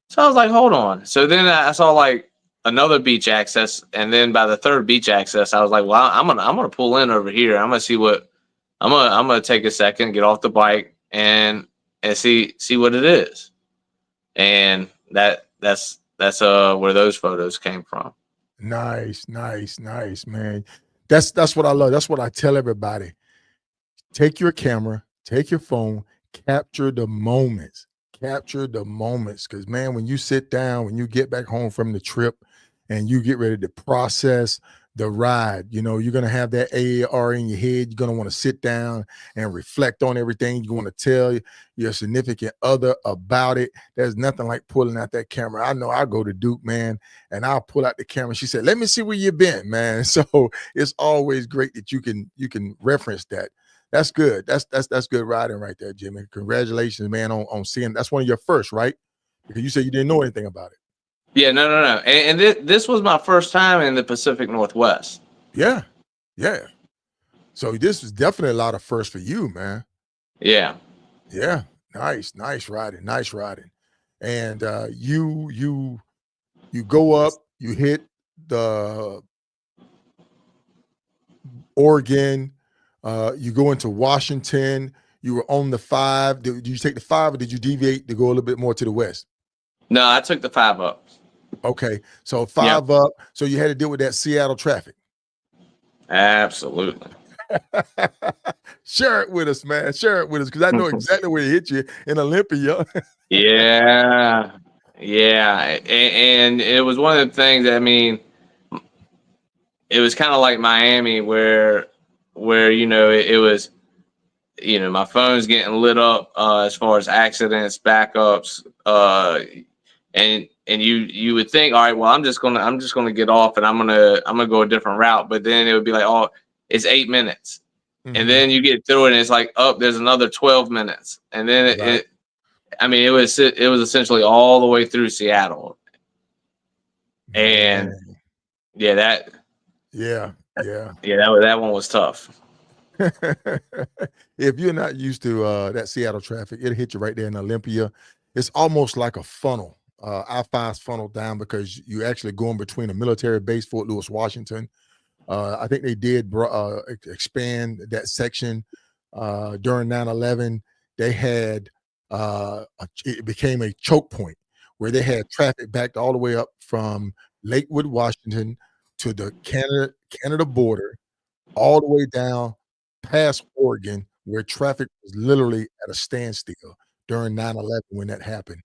[SPEAKER 2] So I was like, hold on. So then I saw like another beach access, and then by the third beach access, I was like, well, I'm gonna pull in over here. I'm gonna take a second, get off the bike, and see what it is. And that's where those photos came from.
[SPEAKER 1] Nice, man. That's what I love. That's what I tell everybody. Take your camera, take your phone, capture the moments. Because, man, when you sit down, when you get back home from the trip and you get ready to process the ride, you're going to have that AAR in your head. You're going to want to sit down and reflect on everything. You want to tell your significant other about it. There's nothing like pulling out that camera. I know I go to Duke, man, and I'll pull out the camera. She said, let me see where you've been, man. So it's always great that you can reference that. That's good. That's good riding right there, Jimmy. Congratulations, man, on seeing. That's one of your first, right? Because you said you didn't know anything about it.
[SPEAKER 2] Yeah, no. And this was my first time in the Pacific Northwest.
[SPEAKER 1] Yeah. So this was definitely a lot of firsts for you, man.
[SPEAKER 2] Yeah.
[SPEAKER 1] Yeah. Nice riding. And you go up, you hit the Oregon, you go into Washington. You were on the 5. Did you take the 5 or did you deviate to go a little bit more to the west?
[SPEAKER 2] No, I took the 5 up.
[SPEAKER 1] Okay, so 5 up. So you had to deal with that Seattle traffic.
[SPEAKER 2] Absolutely.
[SPEAKER 1] Share it with us, man. Share it with us because I know exactly where it hit you in Olympia.
[SPEAKER 2] Yeah. And it was one of the things that, I mean, it was kind of like Miami where it was, my phone's getting lit up as far as accidents, backups, and you would think, all right, well, I'm just gonna get off and I'm gonna go a different route, but then it would be like, oh, it's 8 minutes, and then you get through it and it's like, oh, there's another 12 minutes, and then it was essentially all the way through Seattle, and that one was tough.
[SPEAKER 1] If you're not used to that Seattle traffic, it'll hit you right there in Olympia. It's almost like a funnel. I-5's funnel down because you're actually going between a military base, Fort Lewis, Washington. I think they did expand that section during 9/11. They had it became a choke point where they had traffic backed all the way up from Lakewood, Washington to the Canada border, all the way down past Oregon, where traffic was literally at a standstill during 9/11 when that happened.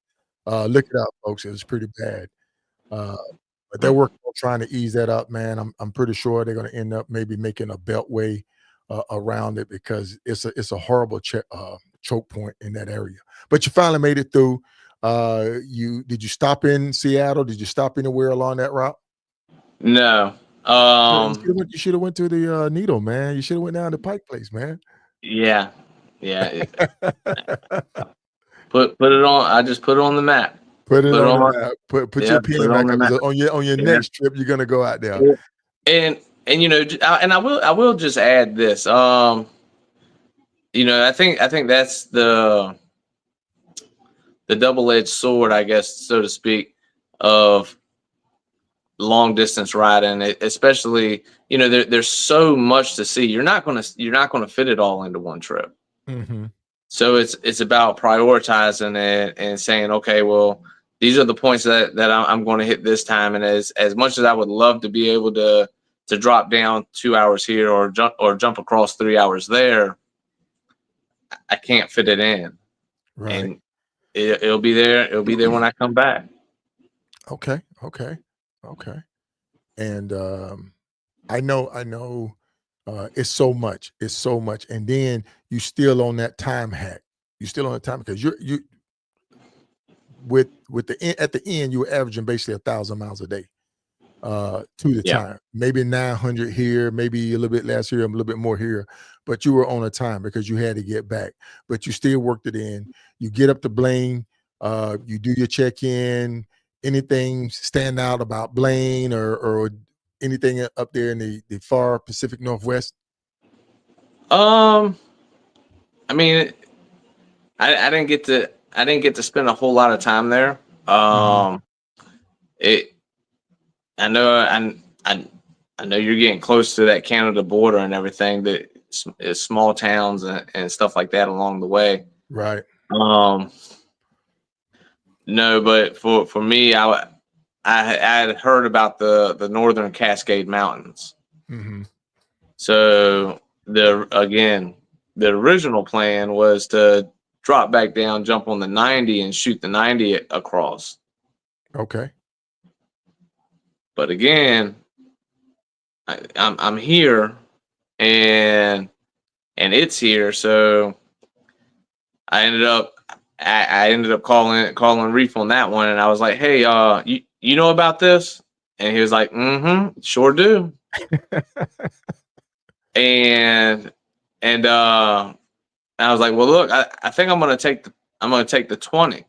[SPEAKER 1] Look it up, folks. It was pretty bad. But they're working on trying to ease that up, man. I'm pretty sure they're going to end up maybe making a beltway around it because it's a horrible choke point in that area. But you finally made it through. Did you stop in Seattle? Did you stop anywhere along that route?
[SPEAKER 2] No.
[SPEAKER 1] You should have went to the Needle, man. You should have went down to Pike Place, man.
[SPEAKER 2] Yeah. Put it on. I just put it on the map.
[SPEAKER 1] Put it on the map. Put your pin back up. On your next trip, you're gonna go out there.
[SPEAKER 2] And I will just add this. I think that's the double-edged sword, I guess, so to speak, of long distance riding, especially, there's so much to see. You're not gonna fit it all into one trip.
[SPEAKER 1] Mm-hmm.
[SPEAKER 2] So it's about prioritizing it and saying, okay, well, these are the points that I'm going to hit this time. And as much as I would love to be able to drop down 2 hours here or jump across 3 hours there, I can't fit it in.
[SPEAKER 1] Right.
[SPEAKER 2] And it'll be there. It'll be there when I come back.
[SPEAKER 1] Okay. And I know it's so much. And then you still on that time hack. You still on the time because you with at the end you were averaging basically 1,000 miles a day to the time. Maybe 900 here, maybe a little bit less here, a little bit more here, but you were on a time because you had to get back. But you still worked it in. You get up to Blaine, you do your check-in. Anything stand out about Blaine or anything up there in the far Pacific Northwest?
[SPEAKER 2] I mean, I didn't get to spend a whole lot of time there. I know you're getting close to that Canada border and everything. That is small towns and stuff like that along the way.
[SPEAKER 1] Right.
[SPEAKER 2] No, but for me, I had heard about the Northern Cascade Mountains.
[SPEAKER 1] Mm-hmm.
[SPEAKER 2] So the original plan was to drop back down, jump on the 90 and shoot the 90 across.
[SPEAKER 1] Okay.
[SPEAKER 2] But again, I'm here and it's here. So I ended up calling Reef on that one, and I was like, "Hey, you know about this?" And he was like, "Mm-hmm, sure do." and I was like, "Well, look, I think I'm gonna take the 20."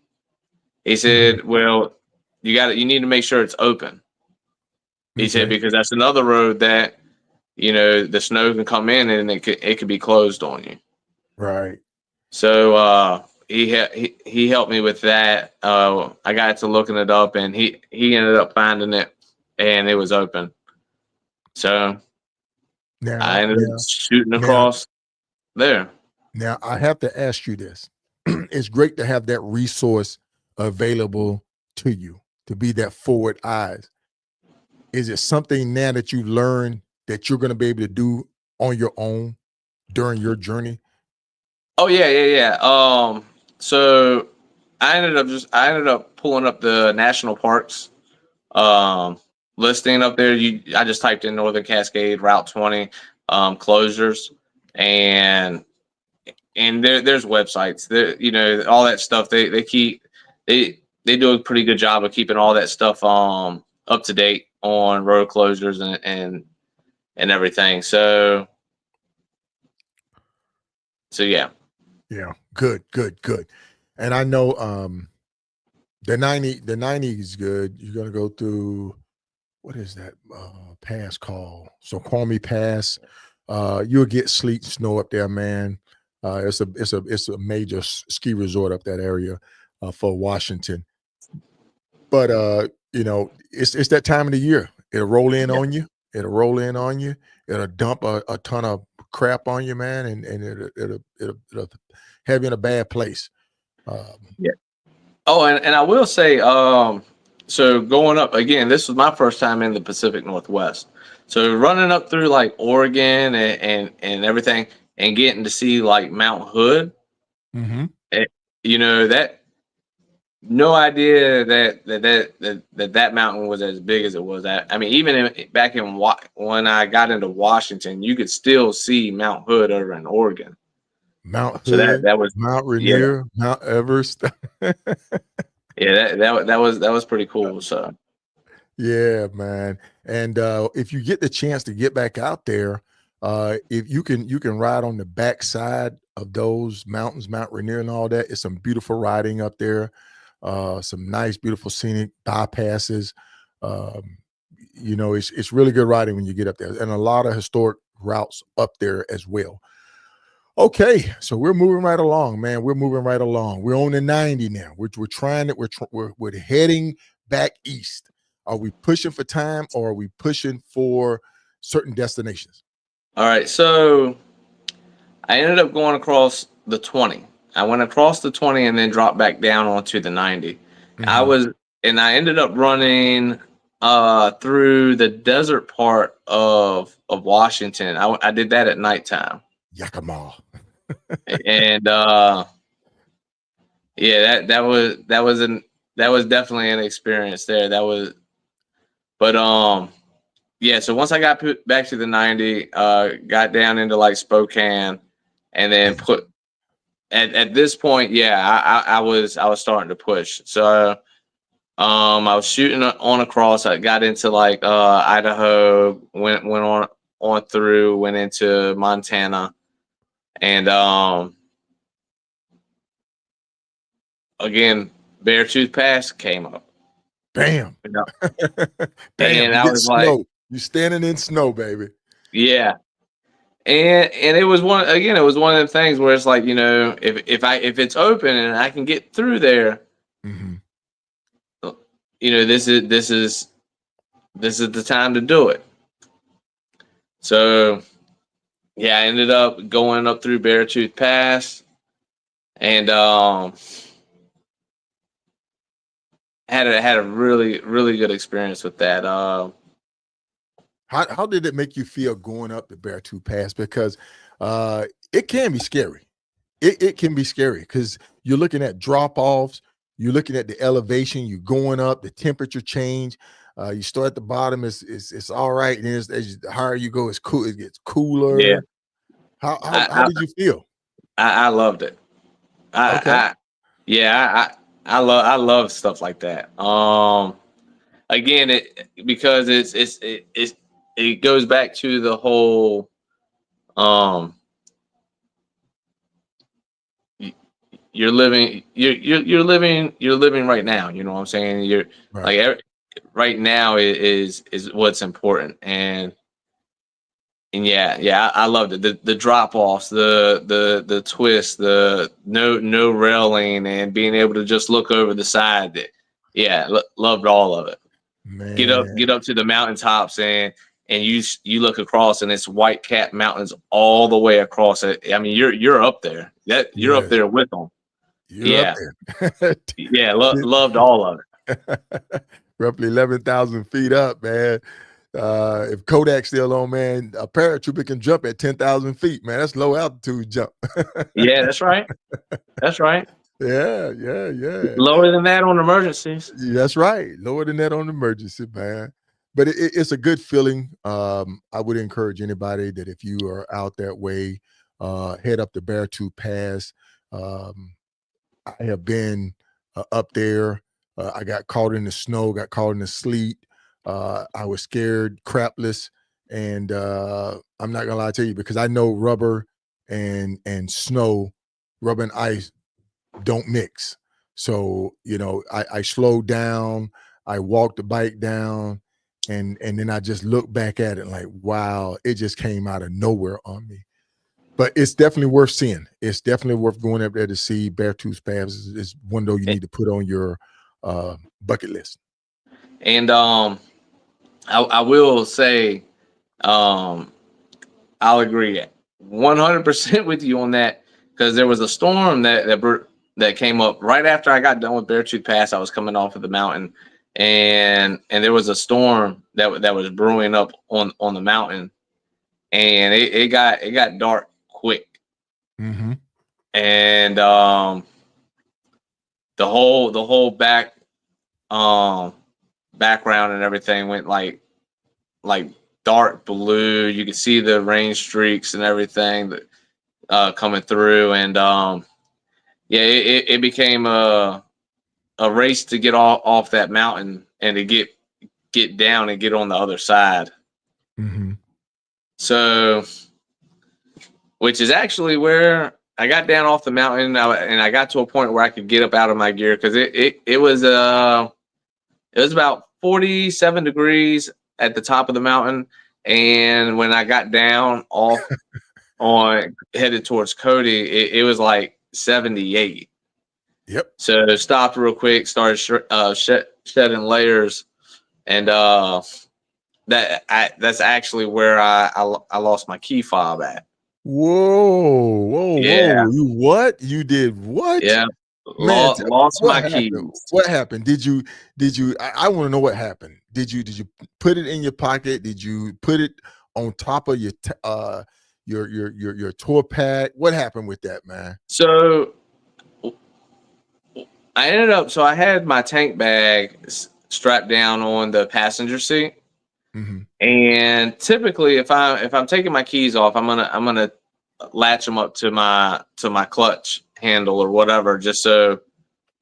[SPEAKER 2] He said, "Well, you need to make sure it's open." He said, because that's another road that the snow can come in and it could be closed on you.
[SPEAKER 1] Right.
[SPEAKER 2] So he helped me with that. I got to looking it up, and he ended up finding it, and it was open. So I ended up shooting
[SPEAKER 1] now,
[SPEAKER 2] across there.
[SPEAKER 1] now I have to ask you this. It's great to have that resource available to you, to be that forward eyes. Is it something now that you learned that you're going to be able to do on your own during your journey?
[SPEAKER 2] Oh yeah. So I ended up pulling up the national parks listing up there. I just typed in Northern Cascade Route 20 closures, and there's websites there, all that stuff. They do a pretty good job of keeping all that stuff up to date on road closures and everything. So yeah.
[SPEAKER 1] Yeah, good. And I know the 90 is good. You're gonna go through, what is that pass called? So Kwame Pass. You'll get sleet, snow up there, man. It's a major ski resort up that area for Washington. But it's that time of the year. It'll roll in on you. It'll dump a ton of crap on you, man, and it'll have you in a bad place.
[SPEAKER 2] Yeah. Oh, and I will say, so going up again, this was my first time in the Pacific Northwest. So running up through like Oregon and everything, and getting to see like Mount Hood, that. No idea that mountain was as big as it was. I mean, even when I got into Washington, you could still see Mount Hood over in Oregon.
[SPEAKER 1] Mount Hood,
[SPEAKER 2] so that was
[SPEAKER 1] Mount Rainier, Mount Everest.
[SPEAKER 2] Yeah, that was pretty cool. So
[SPEAKER 1] yeah, man. And if you get the chance to get back out there, if you can ride on the backside of those mountains, Mount Rainier and all that. It's some beautiful riding up there. Some nice, beautiful scenic bypasses. It's really good riding when you get up there, and a lot of historic routes up there as well. Okay, so we're moving right along, man. We're moving right along. We're on the 90 now. We're heading back east. Are we pushing for time, or are we pushing for certain destinations?
[SPEAKER 2] All right, so I ended up going across the 20. I went across the 20 and then dropped back down onto the 90. I ended up running through the desert part of Washington. I did that at nighttime.
[SPEAKER 1] Yakima.
[SPEAKER 2] And yeah, that was definitely an experience there. Yeah, so once I got put back to the 90, got down into like Spokane, and then at this point, I was starting to push. So I was shooting on across. I got into like Idaho, went on through, went into Montana, and again, Beartooth Pass came up.
[SPEAKER 1] Bam.
[SPEAKER 2] And I was like,
[SPEAKER 1] you're standing in snow, baby.
[SPEAKER 2] Yeah. And it was one of the things where it's like, if it's open and I can get through there, this is the time to do it. So yeah, I ended up going up through Beartooth Pass, and had a really, really good experience with that.
[SPEAKER 1] How did it make you feel going up the Beartooth Pass? Because it can be scary. It can be scary because you're looking at drop-offs, you're looking at the elevation, you're going up, the temperature change. You start at the bottom, it's all right, and as the higher you go, it's cool. It gets cooler.
[SPEAKER 2] Yeah.
[SPEAKER 1] How did you feel?
[SPEAKER 2] I loved it. I love stuff like that. Again, because it goes back to the whole you're living right now. You know what I'm saying? You're right. Like right now is what's important, and I loved it. The drop offs, the twist, the no railing, and being able to just look over the side. Yeah, loved all of it.
[SPEAKER 1] Man.
[SPEAKER 2] Get up to the mountaintops and you look across and it's white cap mountains all the way across it. I mean, you're up there. You're up there with them.
[SPEAKER 1] You're up there.
[SPEAKER 2] Yeah, loved all of it.
[SPEAKER 1] Roughly 11,000 feet up, man. If Kodak's still on, man, a paratrooper can jump at 10,000 feet, man. That's low altitude jump.
[SPEAKER 2] Yeah, that's right. That's right.
[SPEAKER 1] Yeah.
[SPEAKER 2] Lower than that on emergencies.
[SPEAKER 1] That's right. Lower than that on emergency, man. But it's a good feeling. I would encourage anybody that if you are out that way, head up the Beartooth Pass. I have been up there. I got caught in the snow, got caught in the sleet. I was scared crapless. And I'm not gonna lie to you, because I know rubber and snow, rubber and ice don't mix. So, I slowed down, I walked the bike down, and then I just looked back at it like, wow, it just came out of nowhere on me. But it's definitely worth seeing. It's definitely worth going up there to see. Beartooth Pass is one though you need to put on your bucket list.
[SPEAKER 2] And I will say, I'll agree 100% with you on that, because there was a storm that came up right after I got done with Beartooth Pass. I was coming off of the mountain, and there was a storm that was brewing up on the mountain, and it got dark quick.
[SPEAKER 1] Mm-hmm.
[SPEAKER 2] And the whole background and everything went like dark blue. You could see the rain streaks and everything that coming through, and it became a race to get off that mountain and to get down and get on the other side.
[SPEAKER 1] Mm-hmm.
[SPEAKER 2] So, which is actually where I got down off the mountain, and I got to a point where I could get up out of my gear, because it was about 47 degrees at the top of the mountain, and when I got down off headed towards Cody, it was like 78.
[SPEAKER 1] Yep.
[SPEAKER 2] So stopped real quick, started shedding layers, and that's actually where I lost my key fob at.
[SPEAKER 1] Whoa.
[SPEAKER 2] Yeah.
[SPEAKER 1] You did what?
[SPEAKER 2] Yeah.
[SPEAKER 1] Man,
[SPEAKER 2] lost my keys.
[SPEAKER 1] What happened? Did you I want to know what happened. Did you put it in your pocket? Did you put it on top of your tour pack? What happened with that, man?
[SPEAKER 2] So I had my tank bag strapped down on the passenger seat.
[SPEAKER 1] Mm-hmm.
[SPEAKER 2] And typically if I'm taking my keys off, I'm gonna latch them up to my clutch handle or whatever, just so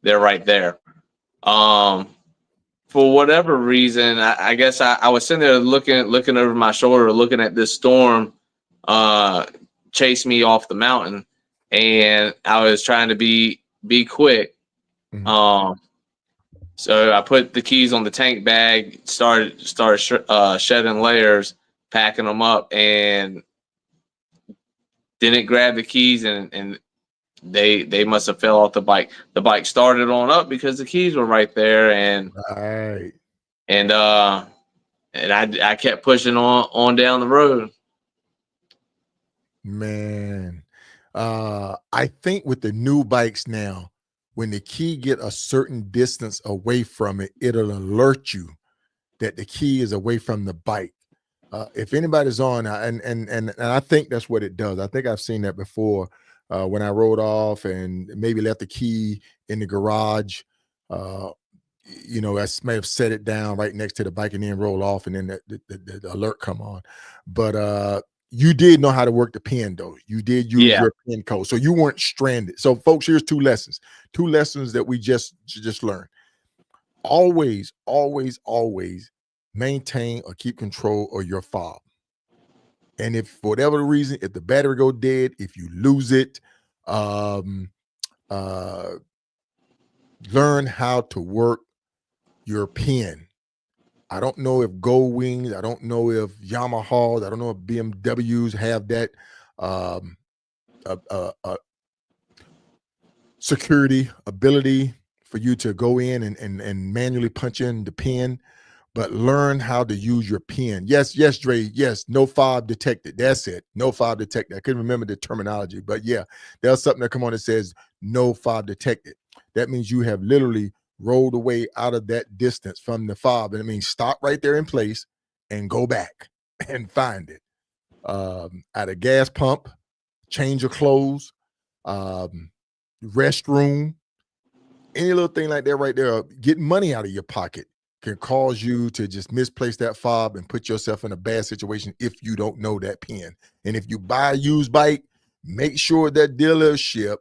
[SPEAKER 2] they're right there. For whatever reason, I guess I was sitting there looking over my shoulder, looking at this storm chase me off the mountain, and I was trying to be quick.
[SPEAKER 1] Mm-hmm.
[SPEAKER 2] So I put the keys on the tank bag, started shedding layers, packing them up, and didn't grab the keys, and they must have fell off the bike. The bike started on up because the keys were right there, and
[SPEAKER 1] right.
[SPEAKER 2] And I kept pushing on down the road.
[SPEAKER 1] Man, I think with the new bikes now, when the key get a certain distance away from it, it'll alert you that the key is away from the bike. If anybody's on, and I think that's what it does. I think I've seen that before when I rode off and maybe left the key in the garage. I may have set it down right next to the bike and then roll off, and then the alert come on. But you did know how to work the pin, though. You did use your pin code, so you weren't stranded. So, folks, here's two lessons that we just learned. Always maintain or keep control of your fob. And if for whatever reason, if the battery go dead, if you lose it, learn how to work your pin. I don't know if Gold Wings, I don't know if Yamahas, I don't know if BMWs have that security ability for you to go in and manually punch in the pin, but learn how to use your pen. Yes, Dre. Yes, no fob detected. That's it. No fob detected. I couldn't remember the terminology, but yeah, there's something that come on that says no fob detected. That means you have literally rolled away out of that distance from the fob, and it means stop right there in place and go back and find it. At a gas pump, change your clothes, restroom, any little thing like that right there, getting money out of your pocket can cause you to just misplace that fob and put yourself in a bad situation if you don't know that pin. And if you buy a used bike, make sure that dealership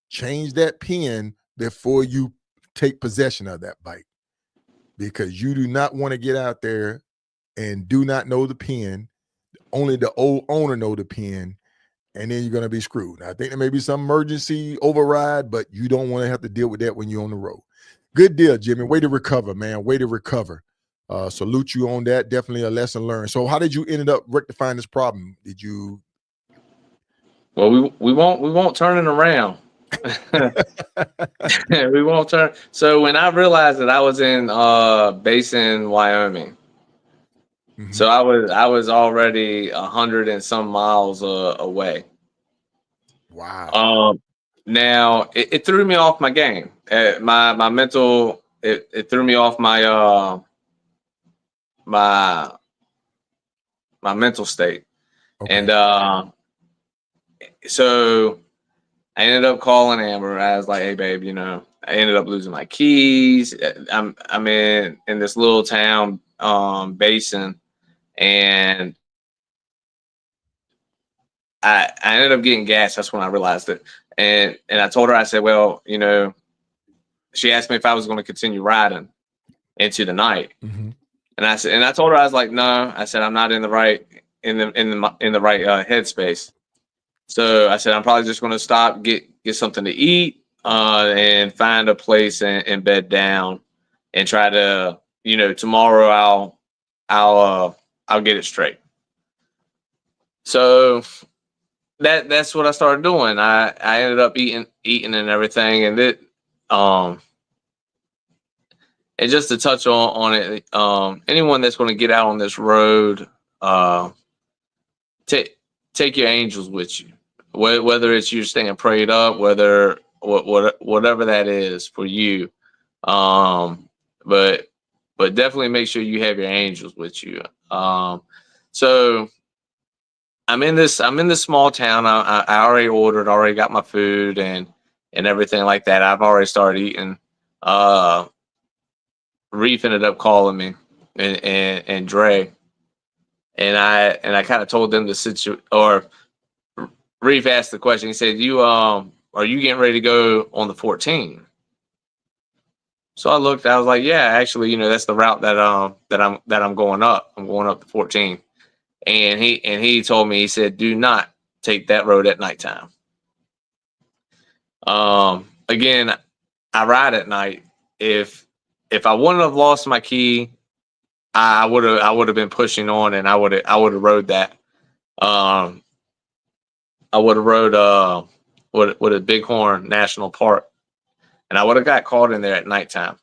[SPEAKER 1] change that pin before you take possession of that bike, because you do not want to get out there and do not know the pin. Only the old owner know the pin, and then you're going to be screwed. Now, I think there may be some emergency override, but you don't want to have to deal with that when you're on the road. Good deal, Jimmy. Way to recover, man. Way to recover. Salute you on that. Definitely a lesson learned. So how did you end up rectifying this problem? Did you?
[SPEAKER 2] Well, we won't turn it around. We won't turn. So when I realized that I was in Basin, Wyoming, so I was already 100 and some miles away.
[SPEAKER 1] Wow.
[SPEAKER 2] Now it threw me off my game. My mental, it threw me off my mental state.
[SPEAKER 1] Okay.
[SPEAKER 2] And so I ended up calling Amber. I was like, "Hey, babe, you know, I ended up losing my keys. I'm in this little town, Basin, and I ended up getting gas. That's when I realized it. And I told her, I said, well, you know, she asked me if I was going to continue riding into the night. And I said, and I told her, I was like, no, I said, I'm not in the right headspace. So I said, I'm probably just going to stop, get something to eat, and find a place and bed down, and try to, you know, tomorrow I'll get it straight. So that's what I started doing. I ended up eating and everything, and and just to touch on it, anyone that's going to get out on this road, take your angels with you, whether it's you staying prayed up, whatever that is for you, but definitely make sure you have your angels with you. So I'm in this small town. I already ordered, already got my food and everything like that. I've already started eating. Reef ended up calling me and Dre, and I kind of told them the situation. Or Reef asked the question. He said, "You are you getting ready to go on the 14?" So I looked. I was like, "Yeah, actually, you know, that's the route that I'm going up. I'm going up the 14." And he told me, he said, do not take that road at nighttime. Again, I ride at night. If I wouldn't have lost my key, I would have been pushing on, and I would have rode that. I would have rode what a Bighorn National Park, and I would have got caught in there at nighttime.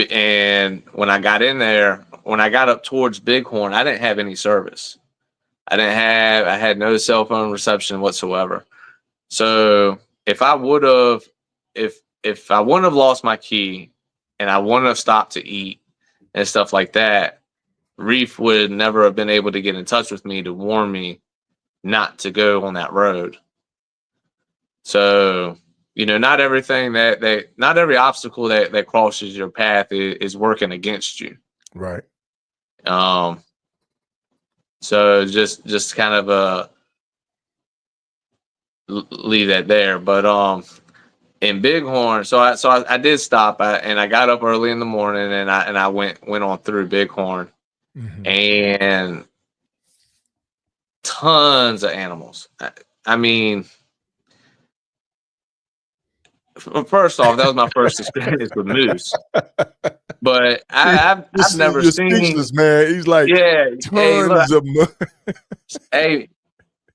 [SPEAKER 2] And when I got in there, when I got up towards Bighorn, I didn't have any service. I had no cell phone reception whatsoever. So if I would have, if I wouldn't have lost my key and I wouldn't have stopped to eat and stuff like that, Reef would never have been able to get in touch with me to warn me not to go on that road. So, you know, not every obstacle that crosses your path is working against you.
[SPEAKER 1] Right.
[SPEAKER 2] So just kind of leave that there. But in Bighorn, so I did stop, and I got up early in the morning, and I went on through Bighorn, and tons of animals. I mean, first off, that was my first experience with moose. But I've never
[SPEAKER 1] you're
[SPEAKER 2] seen.
[SPEAKER 1] Speechless, man. He's like,
[SPEAKER 2] Yeah. Hey, look.
[SPEAKER 1] tons of.
[SPEAKER 2] Hey,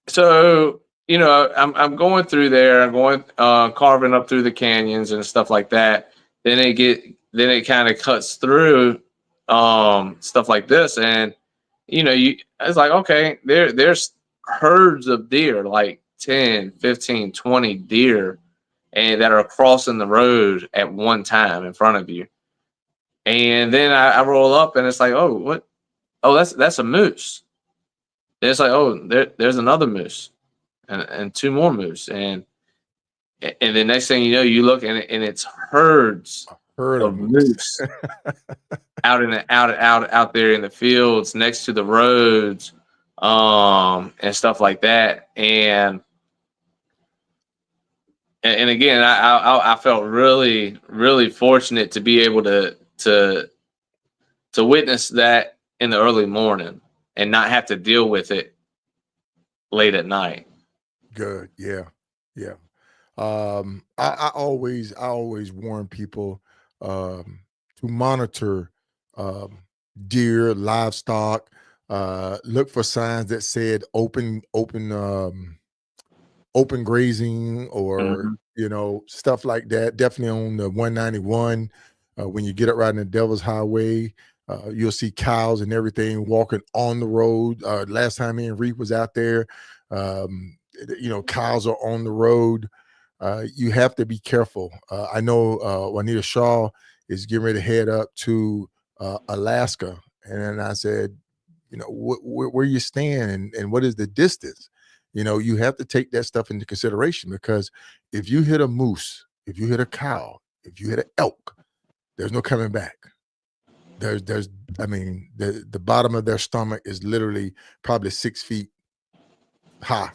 [SPEAKER 2] so I'm going through there. I'm going carving up through the canyons and stuff like that. Then it kind of cuts through stuff like this, and it's like, okay, there's herds of deer, like 10, 15, 20 deer, and that are crossing the road at one time in front of you. And then I roll up, and it's like, oh, what? Oh, that's a moose. And it's like, oh, there's another moose, and two more moose, and the next thing you know, you look, and it's herds of moose out there in the fields next to the roads, and stuff like that. And again, I felt really, really fortunate to be able to witness that in the early morning and not have to deal with it late at night.
[SPEAKER 1] Good. Yeah. Yeah. I always warn people to monitor deer, livestock, look for signs that said open grazing, or stuff like that. Definitely on the 191, when you get it right in the Devil's Highway, you'll see cows and everything walking on the road. Last time me and Reef was out there, cows are on the road. You have to be careful. I know Juanita Shaw is getting ready to head up to Alaska, and I said, where you stand and what is the distance? You have to take that stuff into consideration, because if you hit a moose, if you hit a cow, if you hit an elk, there's no coming back. The bottom of their stomach is literally probably 6 feet high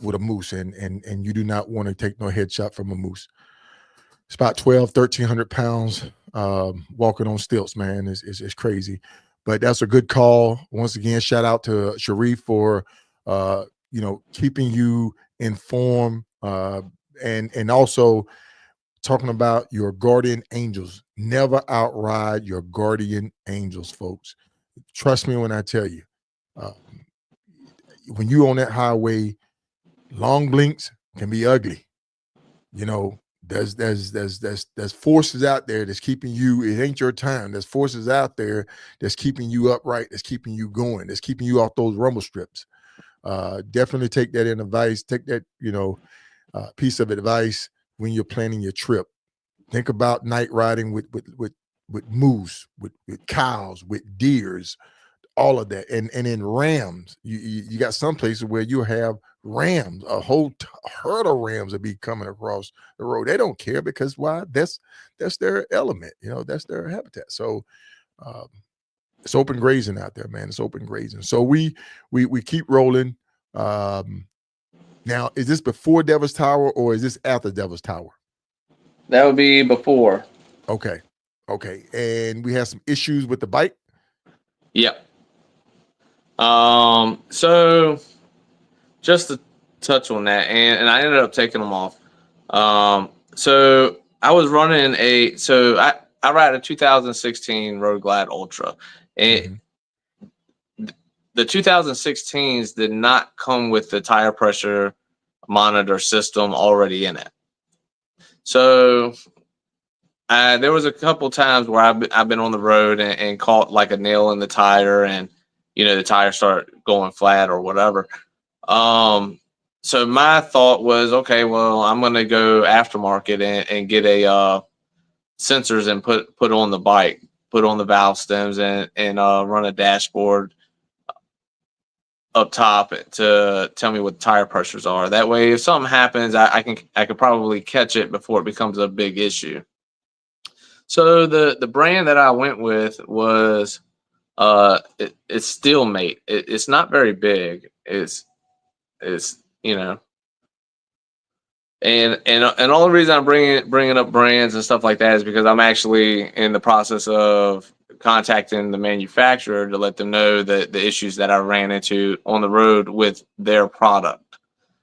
[SPEAKER 1] with a moose, and you do not want to take no headshot from a moose. It's about 1,300 pounds walking on stilts, man. It's crazy. But that's a good call. Once again, shout out to Sharif for keeping you informed, and also talking about your guardian angels. Never outride your guardian angels, folks. Trust me when I tell you, when you on that highway, long blinks can be ugly. There's forces out there that's keeping you. It ain't your time. There's forces out there that's keeping you upright, that's keeping you going, that's keeping you off those rumble strips. Definitely take that in advice. Take that, piece of advice when you're planning your trip. Think about night riding with moose, with cows, with deers, all of that. And in rams, you got some places where you have rams, a whole herd of rams will be coming across the road. They don't care, because why? That's their element, that's their habitat. So it's open grazing out there, man. It's open grazing. So we keep rolling. Now, is this before Devil's Tower or is this after Devil's Tower?
[SPEAKER 2] That would be before.
[SPEAKER 1] Okay. And we have some issues with the bike.
[SPEAKER 2] Yep. So just to touch on that, and I ended up taking them off. So I was running I ride a 2016 Road Glide Ultra, and the 2016s did not come with the tire pressure monitor system already in it. So there was a couple times where I've been on the road and caught like a nail in the tire, and the tire start going flat or whatever. So my thought was, okay, well, I'm gonna go aftermarket and get a sensors and put on the bike, put on the valve stems, and run a dashboard up top to tell me what the tire pressures are. That way, if something happens, I could probably catch it before it becomes a big issue. So the brand that I went with was it's Steelmate. It's not very big. It's and all the reason I'm bringing up brands and stuff like that is because I'm actually in the process of contacting the manufacturer to let them know that the issues that I ran into on the road with their product.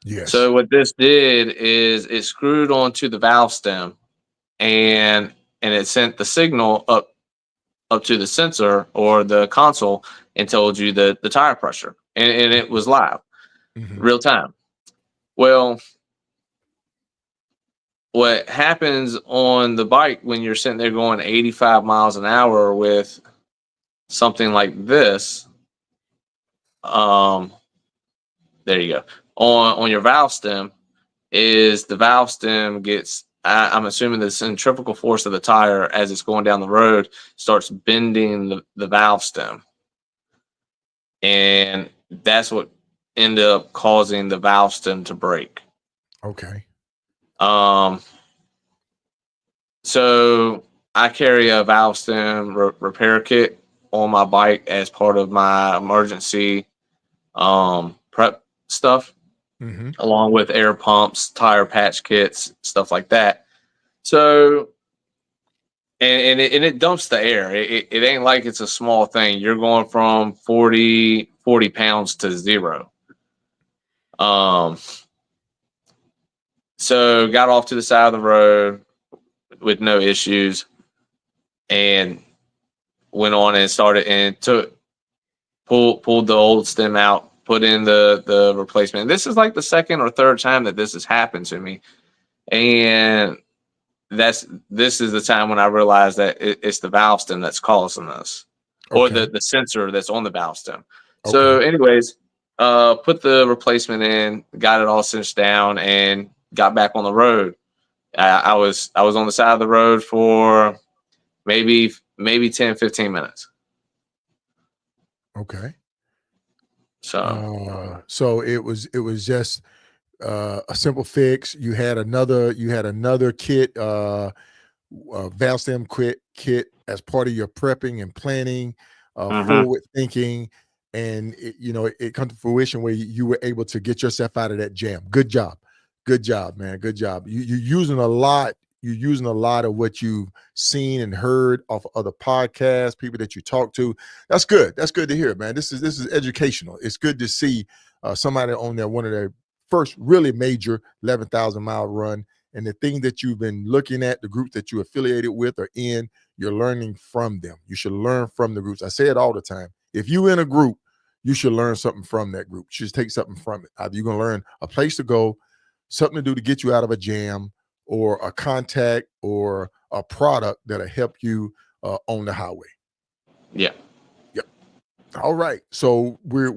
[SPEAKER 1] Yes.
[SPEAKER 2] So what this did is it screwed onto the valve stem, and it sent the signal up to the sensor or the console and told you the tire pressure, and it was live, real time. Well, what happens on the bike when you're sitting there going 85 miles an hour with something like this, there you go, on your valve stem, is the valve stem gets, I'm assuming the centrifugal force of the tire as it's going down the road starts bending the valve stem, and that's what ended up causing the valve stem to break.
[SPEAKER 1] Okay.
[SPEAKER 2] So I carry a valve stem repair kit on my bike as part of my emergency prep stuff, along with air pumps, tire patch kits, stuff like that. So, and it dumps the air. It ain't like it's a small thing. You're going from 40 pounds to 0. So got off to the side of the road with no issues, and went on and started and pulled the old stem out, put in the replacement. And this is like the second or third time that this has happened to me, and this is the time when I realized that it's the valve stem that's causing this, or the sensor that's on the valve stem. So, anyways, put the replacement in, got it all cinched down, and got back on the road. I was on the side of the road for maybe 10, 15 minutes.
[SPEAKER 1] Okay.
[SPEAKER 2] So
[SPEAKER 1] so it was just a simple fix. You had another kit, valve stem kit as part of your prepping and planning, forward thinking, and it come to fruition where you were able to get yourself out of that jam. Good job, man. Good job. You're using a lot. You're using a lot of what you've seen and heard off of other podcasts, people that you talk to. That's good. That's good to hear, man. This is educational. It's good to see somebody on there, one of their first really major 11,000 mile run, and the thing that you've been looking at, the group that you affiliated with or in, you're learning from them. You should learn from the groups. I say it all the time. If you're in a group, you should learn something from that group. You should take something from it. Either you're going to learn a place to go, something to do to get you out of a jam, or a contact or a product that'll help you on the highway.
[SPEAKER 2] Yeah.
[SPEAKER 1] Yep. All right. So we're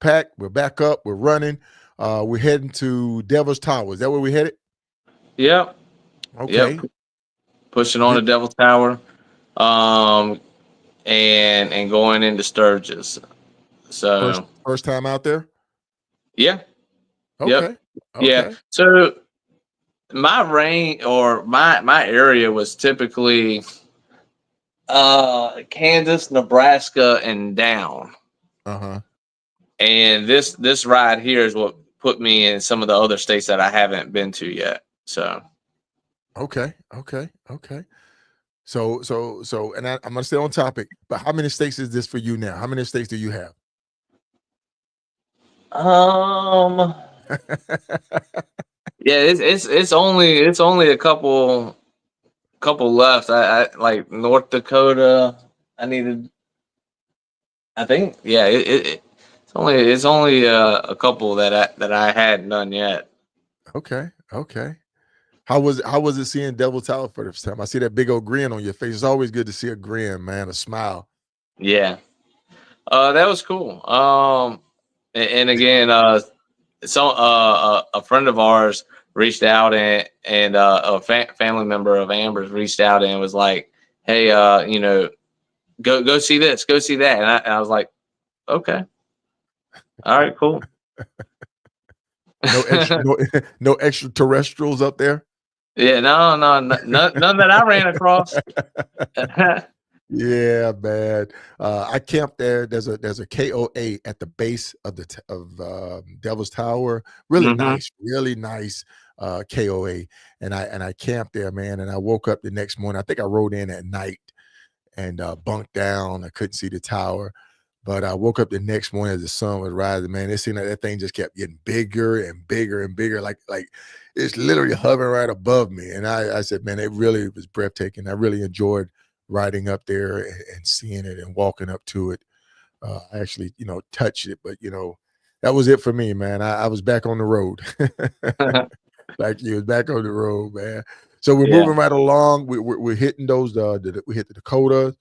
[SPEAKER 1] packed. We're back up. We're running. We're heading to Devil's Tower. Is that where we headed?
[SPEAKER 2] Yep.
[SPEAKER 1] Okay.
[SPEAKER 2] Yep. Pushing on the Devil's Tower, and going into Sturgis. So
[SPEAKER 1] first time out there.
[SPEAKER 2] Yeah.
[SPEAKER 1] Okay.
[SPEAKER 2] Yep.
[SPEAKER 1] Okay.
[SPEAKER 2] Yeah. So my range or my area was typically Kansas, Nebraska, and down. And this ride here is what put me in some of the other states that I haven't been to yet. So
[SPEAKER 1] okay. So and I'm gonna stay on topic, but how many states is this for you now? How many states do you have?
[SPEAKER 2] Yeah, it's only a couple left. I like North Dakota. I think it's only a couple that I hadn't done yet.
[SPEAKER 1] Okay. How was it seeing Devil Tower for the first time? I see that big old grin on your face. It's always good to see a grin, man, a smile.
[SPEAKER 2] Yeah. That was cool. And again, a friend of ours reached out, and a family member of Amber's reached out and was like, "Hey, go see this, go see that." And I was like, "Okay, all right, cool."
[SPEAKER 1] No extraterrestrials up there.
[SPEAKER 2] Yeah, no, none that I ran across.
[SPEAKER 1] Yeah, man. I camped there. There's a KOA at the base of Devil's Tower. Really nice KOA. And I camped there, man. And I woke up the next morning. I think I rode in at night and bunked down. I couldn't see the tower, But I woke up the next morning as the sun was rising, man. It seemed like that thing just kept getting bigger and bigger and bigger. Like it's literally hovering right above me. And I said, man, it really was breathtaking. I really enjoyed riding up there and seeing it and walking up to it. I actually, touched it, but that was it for me, man. I was back on the road. Like you was back on the road, man. So we're
[SPEAKER 2] Yeah.
[SPEAKER 1] moving right along. We're hitting those. We hit the Dakotas.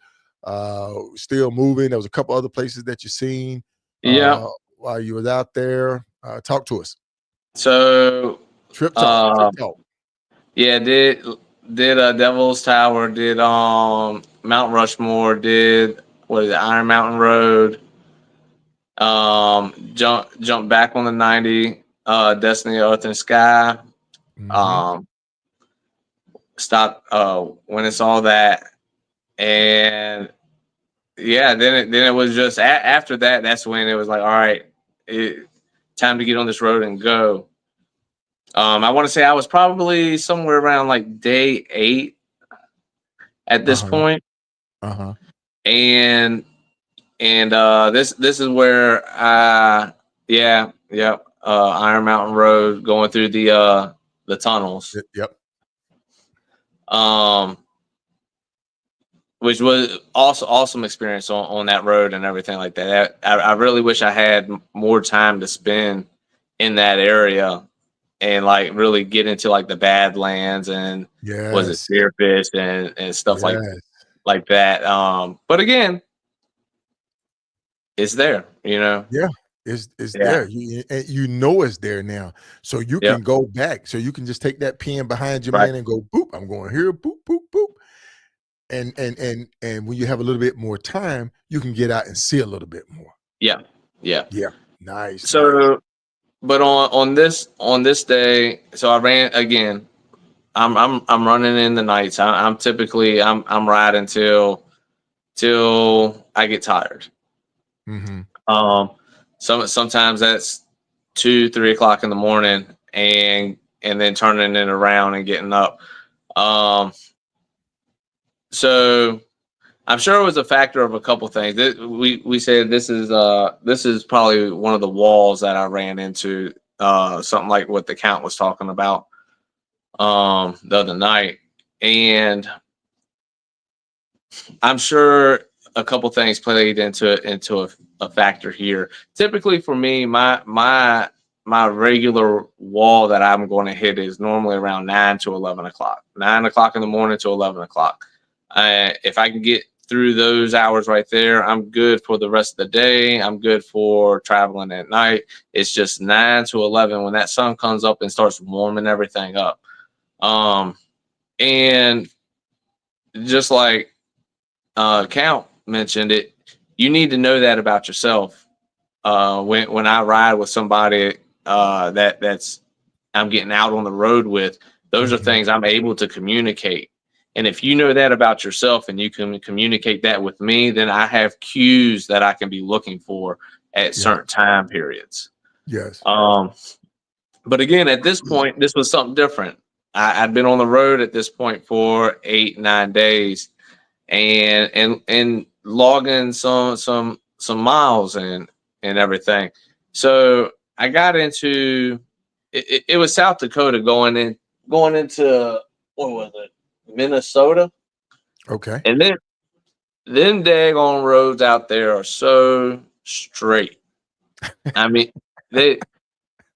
[SPEAKER 1] Still moving. There was a couple other places that you seen
[SPEAKER 2] Yeah.
[SPEAKER 1] while you was out there. Talk to us.
[SPEAKER 2] So
[SPEAKER 1] Trip talk.
[SPEAKER 2] yeah, did Devil's Tower, did Mount Rushmore, did what is it, Iron Mountain Road, jump back on the 90, Destiny Earth and Sky,
[SPEAKER 1] Mhm.
[SPEAKER 2] stop when it's all that, and yeah, then it was just after that, that's when it was like, all right, time to get on this road and go. I want to say I was probably somewhere around like day 8 at this
[SPEAKER 1] Uh-huh.
[SPEAKER 2] point.
[SPEAKER 1] Uh-huh.
[SPEAKER 2] And this is where Iron Mountain Road, going through the tunnels,
[SPEAKER 1] Yep.
[SPEAKER 2] which was also awesome experience on that road and everything like that. I really wish I had more time to spend in that area and like really get into like the Badlands and was it
[SPEAKER 1] Yes.
[SPEAKER 2] Spearfish and stuff
[SPEAKER 1] Yes.
[SPEAKER 2] like that. But again, it's there,
[SPEAKER 1] Yeah. It's
[SPEAKER 2] Yeah.
[SPEAKER 1] there. You know it's there now. So you
[SPEAKER 2] Yep.
[SPEAKER 1] can go back. So you can just take that pen behind you,
[SPEAKER 2] Right.
[SPEAKER 1] man, and go boop. I'm going here, boop, boop, boop. And when you have a little bit more time, you can get out and see a little bit more.
[SPEAKER 2] Yeah.
[SPEAKER 1] Yeah. Nice.
[SPEAKER 2] So, but on this day, so I ran again. I'm running in the nights. I'm typically I'm riding till I get tired.
[SPEAKER 1] Mm-hmm.
[SPEAKER 2] Sometimes that's 2-3 o'clock in the morning, and then turning it around and getting up. So I'm sure it was a factor of a couple things. We said this is probably one of the walls that I ran into, something like what the count was talking about the other night, and I'm sure a couple things played into a factor here. Typically for me, my regular wall that I'm going to hit is normally around 9 to 11 o'clock, 9 o'clock in the morning to 11 o'clock. If I can get through those hours right there, I'm good for the rest of the day. I'm good for traveling at night. It's just 9 to 11 when that sun comes up and starts warming everything up. And just like Count mentioned it, you need to know that about yourself. When I ride with somebody that's I'm getting out on the road with, those are things I'm able to communicate. And if you know that about yourself and you can communicate that with me, then I have cues that I can be looking for at certain time periods.
[SPEAKER 1] Yes.
[SPEAKER 2] But again, at this point, this was something different. I'd been on the road at this point for 8-9 days, and logging some miles and everything. So I got into it. It was South Dakota going into, what was it, Minnesota.
[SPEAKER 1] Okay.
[SPEAKER 2] And then daggone roads out there are so straight. I mean, they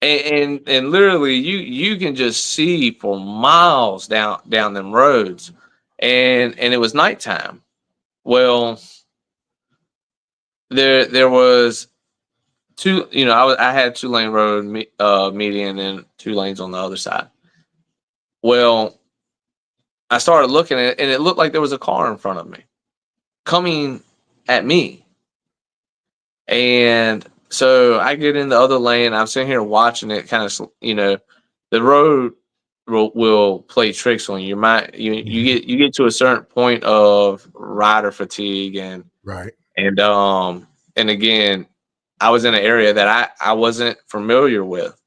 [SPEAKER 2] and literally you can just see for miles down them roads, and it was nighttime. Well, there was two. I had 2-lane road median and 2 lanes on the other side. Well, I started looking at it, and it looked like there was a car in front of me coming at me. And so I get in the other lane. I'm sitting here watching it, kind of, the road will play tricks on you. You get to a certain point of rider fatigue, and
[SPEAKER 1] Right.
[SPEAKER 2] and again, I was in an area that I wasn't familiar with.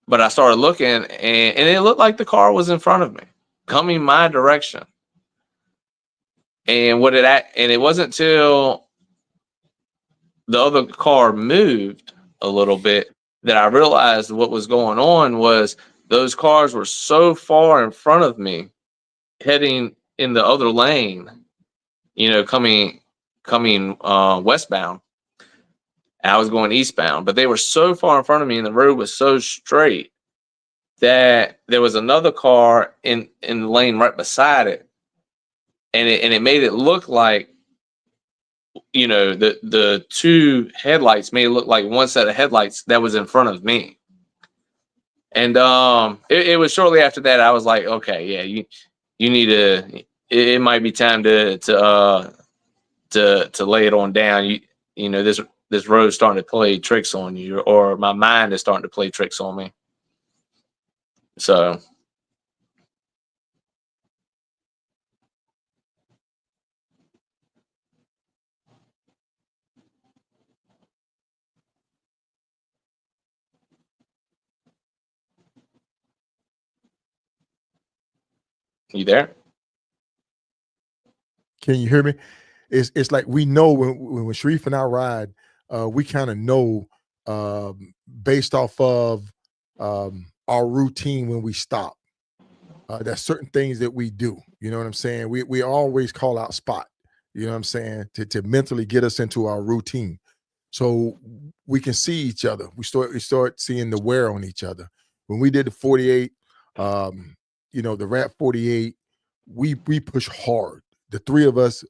[SPEAKER 2] But I started looking, and it looked like the car was in front of me, coming my direction. And it wasn't till the other car moved a little bit that I realized what was going on was those cars were so far in front of me, heading in the other lane, coming westbound. I was going eastbound, but they were so far in front of me, and the road was so straight that there was another car in the lane right beside it, and it made it look like, the two headlights made it look like one set of headlights that was in front of me. And it was shortly after that I was like, okay, yeah, you need to. It might be time to lay it on down. This road's starting to play tricks on you, or my mind is starting to play tricks on me. So. You there?
[SPEAKER 1] Can you hear me? It's like we know when Sharif and I ride, we kind of know based off of our routine when we stop. There's certain things that we do. You know what I'm saying? We always call out spot. You know what I'm saying? To mentally get us into our routine, so we can see each other. We start seeing the wear on each other. When we did the 48, the Rat 48, we push hard. The three of us,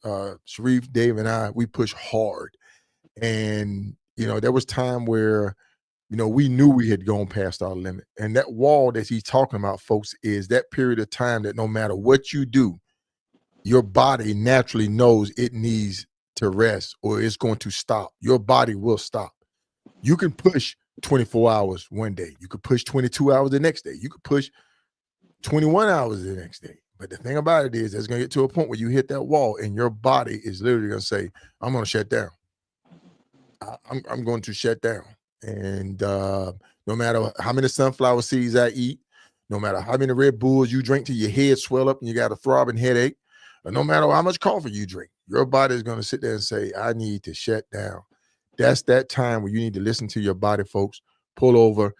[SPEAKER 1] Sharif, Dave, and I, we push hard. And there was time where we knew we had gone past our limit. And that wall that he's talking about, folks, is that period of time that no matter what you do, your body naturally knows it needs to rest or it's going to stop. Your body will stop. You can push 24 hours one day. You could push 22 hours the next day. You could push 21 hours the next day. But the thing about it is, it's going to get to a point where you hit that wall and your body is literally going to say, I'm going to shut down. I'm going to shut down. And no matter how many sunflower seeds I eat, no matter how many Red Bulls you drink till your head swell up and you got a throbbing headache, or no matter how much coffee you drink, your body is going to sit there and say, I need to shut down. That's that time where you need to listen to your body, folks. Pull over,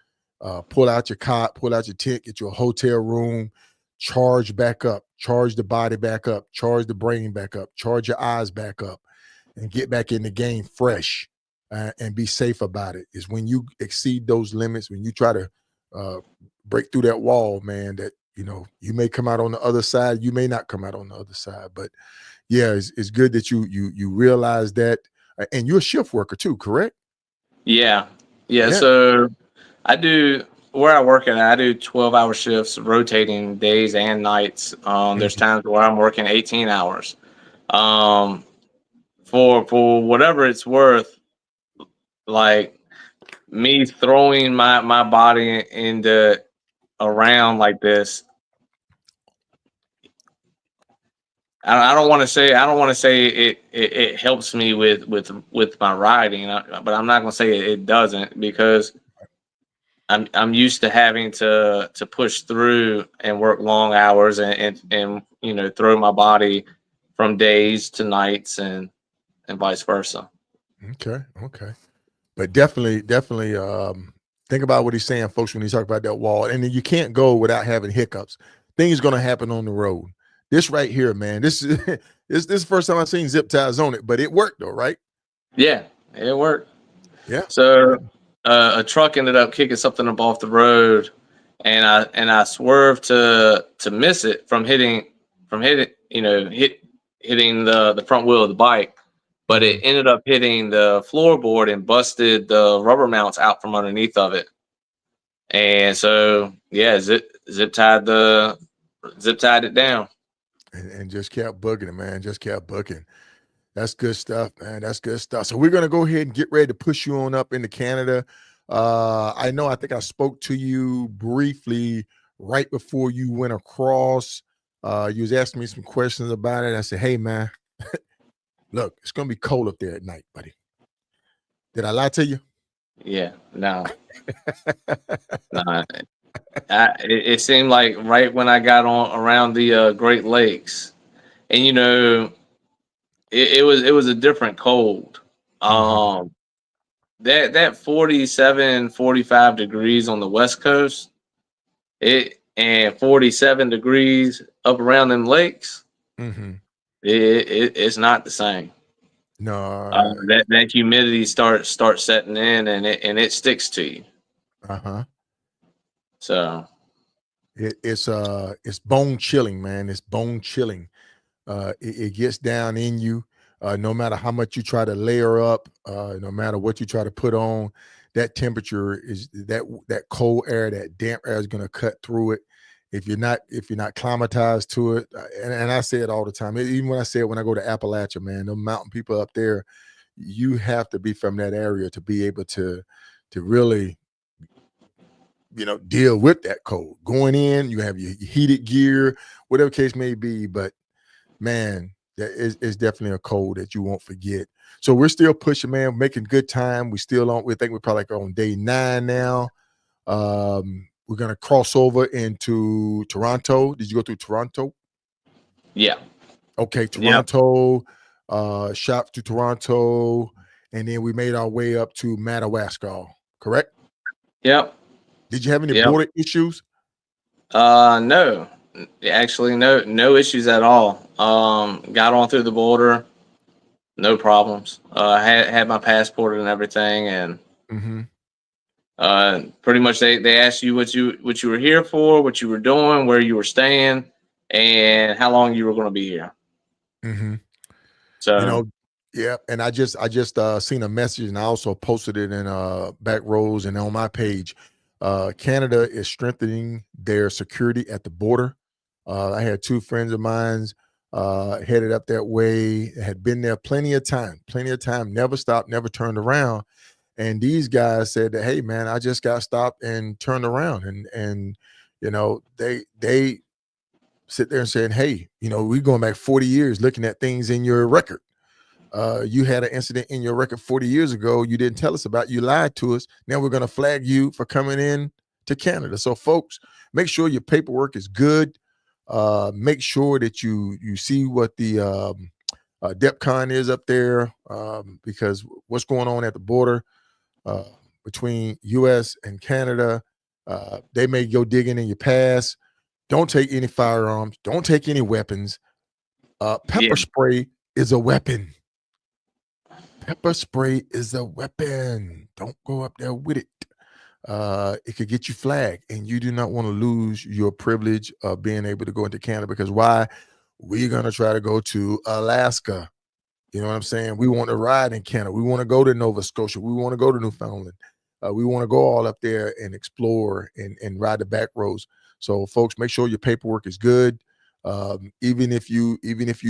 [SPEAKER 1] pull out your cot, pull out your tent, get you a hotel room, charge back up, charge the body back up, charge the brain back up, charge your eyes back up, and get back in the game fresh. And be safe about it. Is when you exceed those limits, when you try to break through that wall, man, that you may come out on the other side, you may not come out on the other side. But yeah, it's good that you realize that. And you're a shift worker too, correct?
[SPEAKER 2] Yeah. So I do, where I work at, I do 12-hour shifts, rotating days and nights. There's times where I'm working 18 hours. For whatever it's worth, like me throwing my body into around like this, I don't want to say it helps me with my riding, but I'm not going to say it doesn't, because I'm used to having to push through and work long hours and throw my body from days to nights and vice versa.
[SPEAKER 1] Okay. But definitely think about what he's saying, folks, when he talk about that wall. And then you can't go without having hiccups. Things going to happen on the road. This right here, man, this is this the first time I've seen zip ties on it, but it worked though, right?
[SPEAKER 2] Yeah, it worked.
[SPEAKER 1] Yeah.
[SPEAKER 2] So a truck ended up kicking something up off the road, and I swerved to miss it from hitting the front wheel of the bike. But it ended up hitting the floorboard and busted the rubber mounts out from underneath of it. And so, yeah, zip tied it down.
[SPEAKER 1] And just kept booking it, man. Just kept booking. That's good stuff, man. That's good stuff. So we're going to go ahead and get ready to push you on up into Canada. I think I spoke to you briefly right before you went across. You was asking me some questions about it. I said, hey, man, look, it's going to be cold up there at night, buddy. Did I lie to you?
[SPEAKER 2] Yeah, no. It seemed like right when I got on around the Great Lakes, and it was a different cold.
[SPEAKER 1] Mm-hmm.
[SPEAKER 2] That 47, 45 degrees on the West Coast, and 47 degrees up around them lakes,
[SPEAKER 1] Mm-hmm.
[SPEAKER 2] it's not the same.
[SPEAKER 1] No.
[SPEAKER 2] That humidity starts setting in, and it sticks to you.
[SPEAKER 1] Uh-huh.
[SPEAKER 2] So
[SPEAKER 1] It's bone chilling, man. It's bone chilling. It gets down in you. No matter how much you try to layer up, no matter what you try to put on, that temperature is that cold air, that damp air is going to cut through it. If you're not climatized to it, and I say it all the time, even when I say it when I go to Appalachia, man, the mountain people up there, you have to be from that area to be able to really deal with that cold. Going in, you have your heated gear, whatever case may be, but man, that is definitely a cold that you won't forget. So we're still pushing, man, making good time. We think we're probably like on day 9 now. We're gonna cross over into Toronto. Did you go through Toronto?
[SPEAKER 2] yeah,
[SPEAKER 1] Okay,
[SPEAKER 2] yep,
[SPEAKER 1] Toronto, shop to Toronto, and then we made our way up to Madawaska, correct?
[SPEAKER 2] yep,
[SPEAKER 1] Did you have any
[SPEAKER 2] yep.
[SPEAKER 1] border issues?
[SPEAKER 2] No, actually, no issues at all. Got on through the border, no problems. Had my passport and everything, and
[SPEAKER 1] Mm-hmm.
[SPEAKER 2] pretty much they asked you what you were here for, what you were doing, where you were staying, and how long you were going to be here.
[SPEAKER 1] Mm-hmm.
[SPEAKER 2] So
[SPEAKER 1] Yeah, and I just seen a message, and I also posted it in back rows and on my page. Canada is strengthening their security at the border. I had 2 friends of mine headed up that way, had been there plenty of time, never stopped, never turned around. And these guys said that, hey man, I just got stopped and turned around, and they sit there and saying, hey, we're going back 40 years looking at things in your record. You had an incident in your record 40 years ago. You didn't tell us about. You lied to us. Now we're going to flag you for coming in to Canada. So, folks, make sure your paperwork is good. Make sure that you see what the DEPCON is up there, because what's going on at the border uh, between U.S. and Canada, they may go digging in your past. Don't take any firearms. Don't take any weapons.
[SPEAKER 2] yeah,
[SPEAKER 1] Pepper spray is a weapon. Pepper spray is a weapon. Don't go up there with it. It could get you flagged, and you do not want to lose your privilege of being able to go into Canada, because why? We're going to try to go to Alaska. You know what I'm saying? We want to ride in Canada. We want to go to Nova Scotia. We want to go to Newfoundland. We want to go all up there and explore and ride the back roads. So, folks, make sure your paperwork is good. Even if you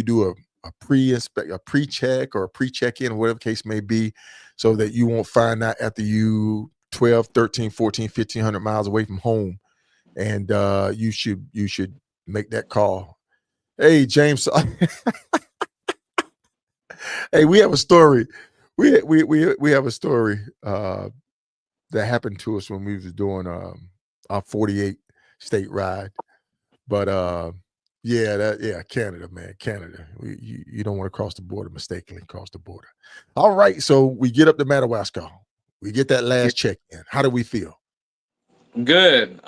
[SPEAKER 1] do a pre-check or a pre-check-in, whatever case may be, so that you won't find out after you 12, 13, 14, 1,500 miles away from home. And you should make that call. Hey, James. Hey, we have a story. We have a story that happened to us when we was doing our 48 state ride. But Canada, man, Canada. You don't want to cross the border mistakenly cross the border. All right, so we get up to Madawaska. We get that last check in. How do we feel?
[SPEAKER 2] good.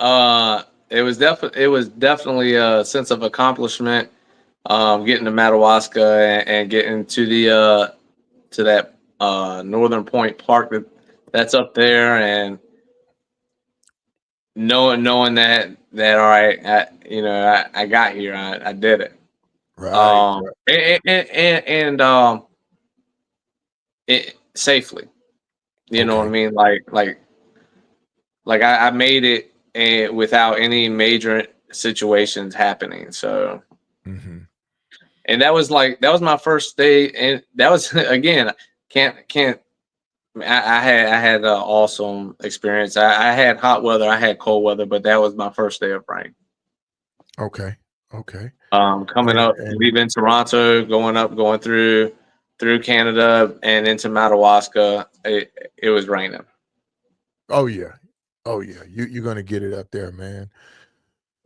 [SPEAKER 2] It was definitely a sense of accomplishment. Getting to Madawaska and getting to the to that Northern Point Park that's up there, and knowing that all right, I got here, I did it.
[SPEAKER 1] Right. Right.
[SPEAKER 2] And it safely. You know what I
[SPEAKER 1] Okay.
[SPEAKER 2] mean? Like I made it, and without any major situations happening. So,
[SPEAKER 1] Mm-hmm.
[SPEAKER 2] and that was my first day, and that was again can't. I had an awesome experience. I had hot weather, I had cold weather, but that was my first day of rain.
[SPEAKER 1] Okay. Okay.
[SPEAKER 2] Coming
[SPEAKER 1] And
[SPEAKER 2] up, leaving Toronto, going through Canada and into Madawaska, it was raining.
[SPEAKER 1] oh yeah. Oh yeah. You're gonna get it up there, man.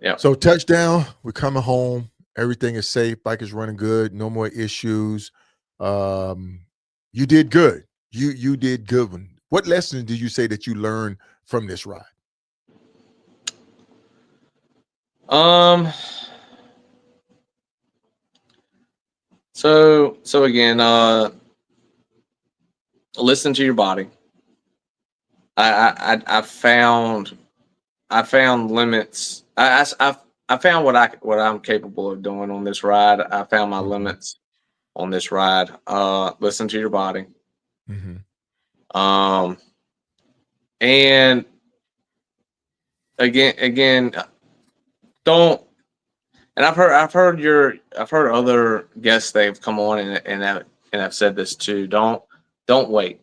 [SPEAKER 2] Yeah.
[SPEAKER 1] So touchdown, we're coming home. Everything is safe. Bike is running good. No more issues. You did good. You did good one. What lessons did you say that you learned from this ride?
[SPEAKER 2] So again, listen to your body. I found limits. I found what I'm capable of doing on this ride. I found my limits on this ride. Listen to your body. Um, and again, don't. And I've heard other guests they've come on and have said this too. Don't wait.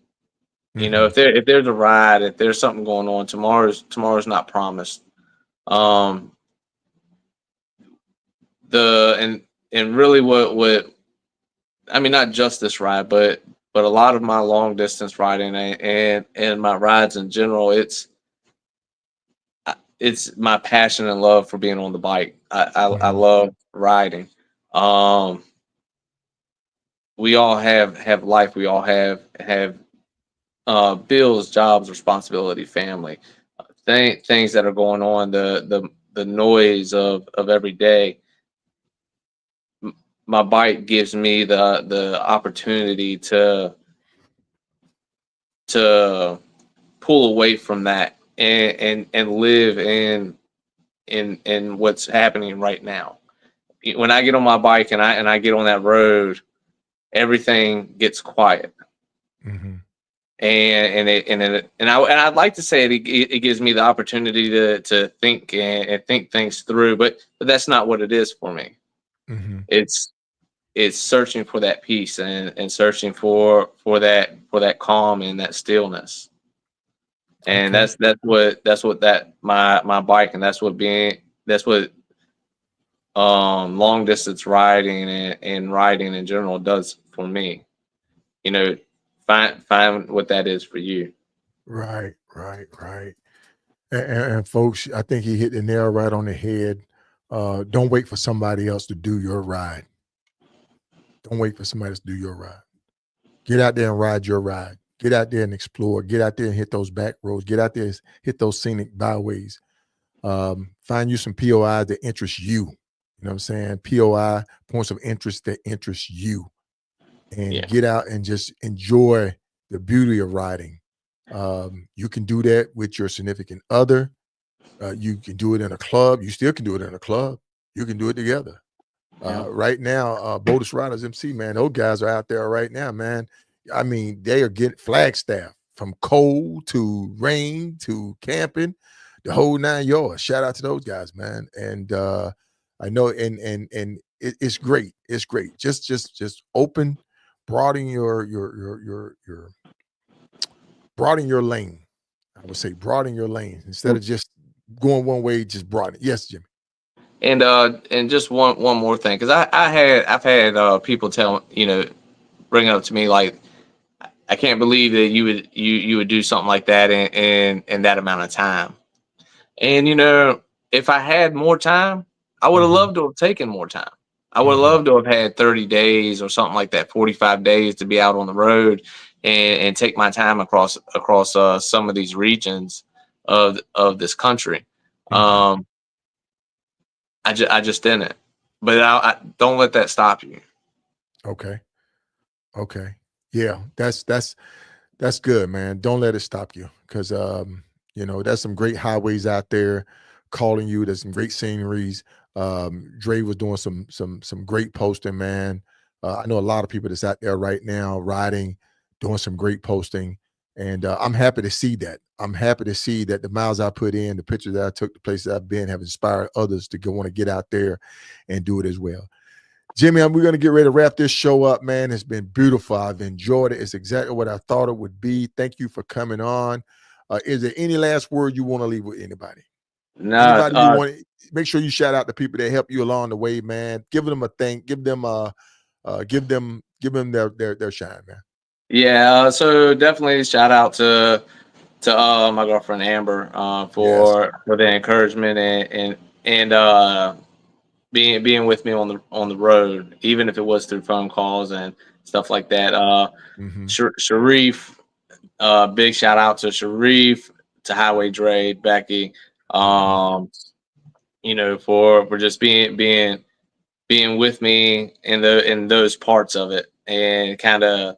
[SPEAKER 2] You know, if there's a ride, if there's something going on, tomorrow's not promised. And really what I mean, not just this ride, but a lot of my long distance riding and my rides in general, it's my passion and love for being on the bike. I love riding. We all have life. We all have bills, jobs, responsibility, family, things that are going on. The noise of every day. My bike gives me the opportunity to pull away from that and live in what's happening right now. When I get on my bike and I get on that road, everything gets quiet. And I'd like to say it gives me the opportunity to think and think things through, but that's not what it is for me. It's searching for that peace and searching for that calm and that stillness. And that's what my bike, and that's what long distance riding and riding in general does for me. You know, find what that is for you.
[SPEAKER 1] Right. And folks, I think he hit the nail right on the head. Don't wait for somebody else to do your ride. Don't wait for somebody else to do your ride. Get out there and ride your ride. Get out there and explore. Get out there and hit those back roads. Get out there and hit those scenic byways. Find you some POIs that interest you. You know what I'm saying? POI, points of interest that interest you. And get out and just enjoy the beauty of riding. You can do that with your significant other. You can do it in a club. You still can do it in a club. You can do it together. Right now, Boldest Riders MC, man, those guys are out there right now, man. I mean, they are getting Flagstaff from cold to rain to camping, the whole 9 yards. Shout out to those guys, man. And I know, and it's great. It's great. Just open, broaden your broaden your lane. I would say broaden your lane instead of just going one way. Just broaden it. Yes, Jimmy.
[SPEAKER 2] And just one more thing, because I've had people bring up to me like, I can't believe that you would do something like that in that amount of time. And if I had more time, I would have loved to have taken more time. I would have loved to have had 30 days or something like that, 45 days to be out on the road and take my time across some of these regions of this country. I just didn't, but I don't let that stop you.
[SPEAKER 1] Okay. Yeah, that's good, man. Don't let it stop you, because there's some great highways out there calling you. There's some great sceneries. Dre was doing some great posting, man. I know a lot of people that's out there right now riding, doing some great posting, and I'm happy to see that. I'm happy to see that the miles I put in, the pictures that I took, the places I've been, have inspired others to want to get out there and do it as well. Jimmy, we're going to get ready to wrap this show up, man. It's been beautiful. I've enjoyed it. It's exactly what I thought it would be. Thank you for coming on. Is there any last word you want to leave with anybody?
[SPEAKER 2] No.
[SPEAKER 1] Anybody you want to make sure you shout out the people that help you along the way, man. Give them a thank. Give them their shine, man.
[SPEAKER 2] Yeah. So definitely shout out to my girlfriend Amber for the encouragement and being with me on the road, even if it was through phone calls and stuff like that.
[SPEAKER 1] Mm-hmm.
[SPEAKER 2] Sharif, big shout out to Sharif, to Highway Dre, Becky, you know, for just being with me in those parts of it, and kind of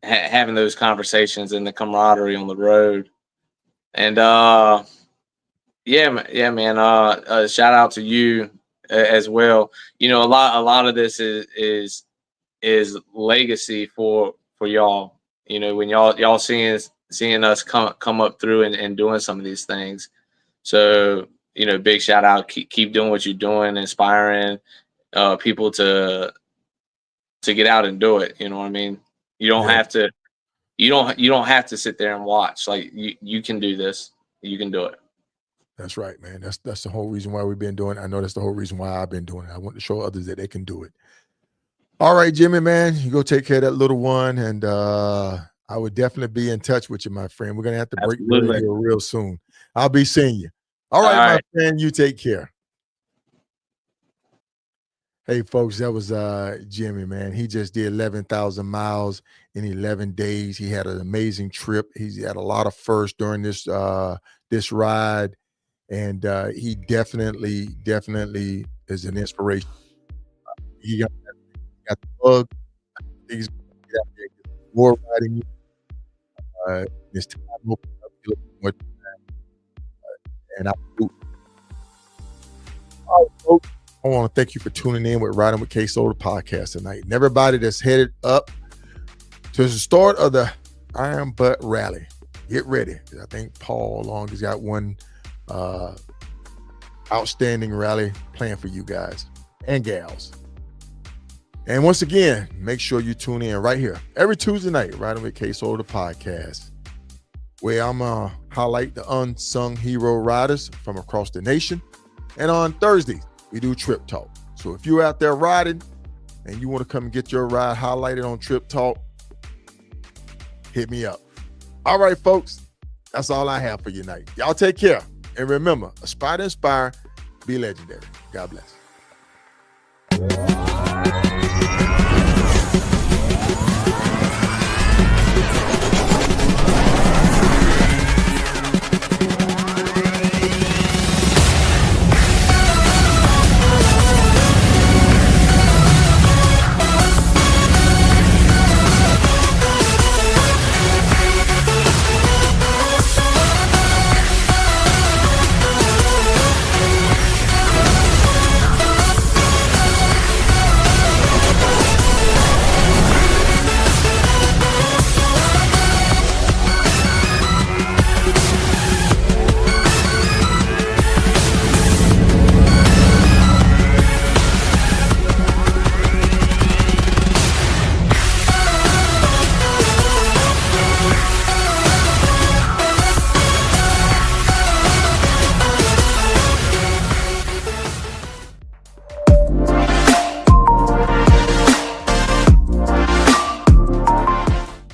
[SPEAKER 2] having those conversations and the camaraderie on the road. And yeah, man. Shout out to you as well. You know, a lot of this is legacy for y'all. You know, when y'all seeing us come up through and doing some of these things. So, you know, big shout out. Keep doing what you're doing, inspiring people to get out and do it. You know what I mean? You don't have to. You don't have to sit there and watch. Like, you can do this. You can do it.
[SPEAKER 1] That's right, man. That's the whole reason why we've been doing it. I know that's the whole reason why I've been doing it. I want to show others that they can do it. All right, Jimmy, man, you go take care of that little one, and I would definitely be in touch with you, my friend. We're gonna have to break bread here real soon. I'll be seeing you. All right, my friend, you take care. Hey, folks, that was Jimmy, man. He just did 11,000 miles in 11 days. He had an amazing trip. He's had a lot of firsts during this ride, and he definitely is an inspiration. He got the bug. He's going to get out there and get more riding. This time opened up much and I do. All right, folks. I want to thank you for tuning in with Riding with K Soul, the podcast tonight. And everybody that's headed up to the start of the Iron Butt Rally, get ready. I think Paul Long has got one outstanding rally planned for you guys and gals. And once again, make sure you tune in right here every Tuesday night, Riding with K Soul, the podcast, where I'm going to highlight the unsung hero riders from across the nation. And on Thursdays, we do Trip Talk. So if you're out there riding and you want to come and get your ride highlighted on Trip Talk, hit me up. All right, folks, that's all I have for you tonight. Y'all take care. And remember, aspire to inspire, be legendary. God bless.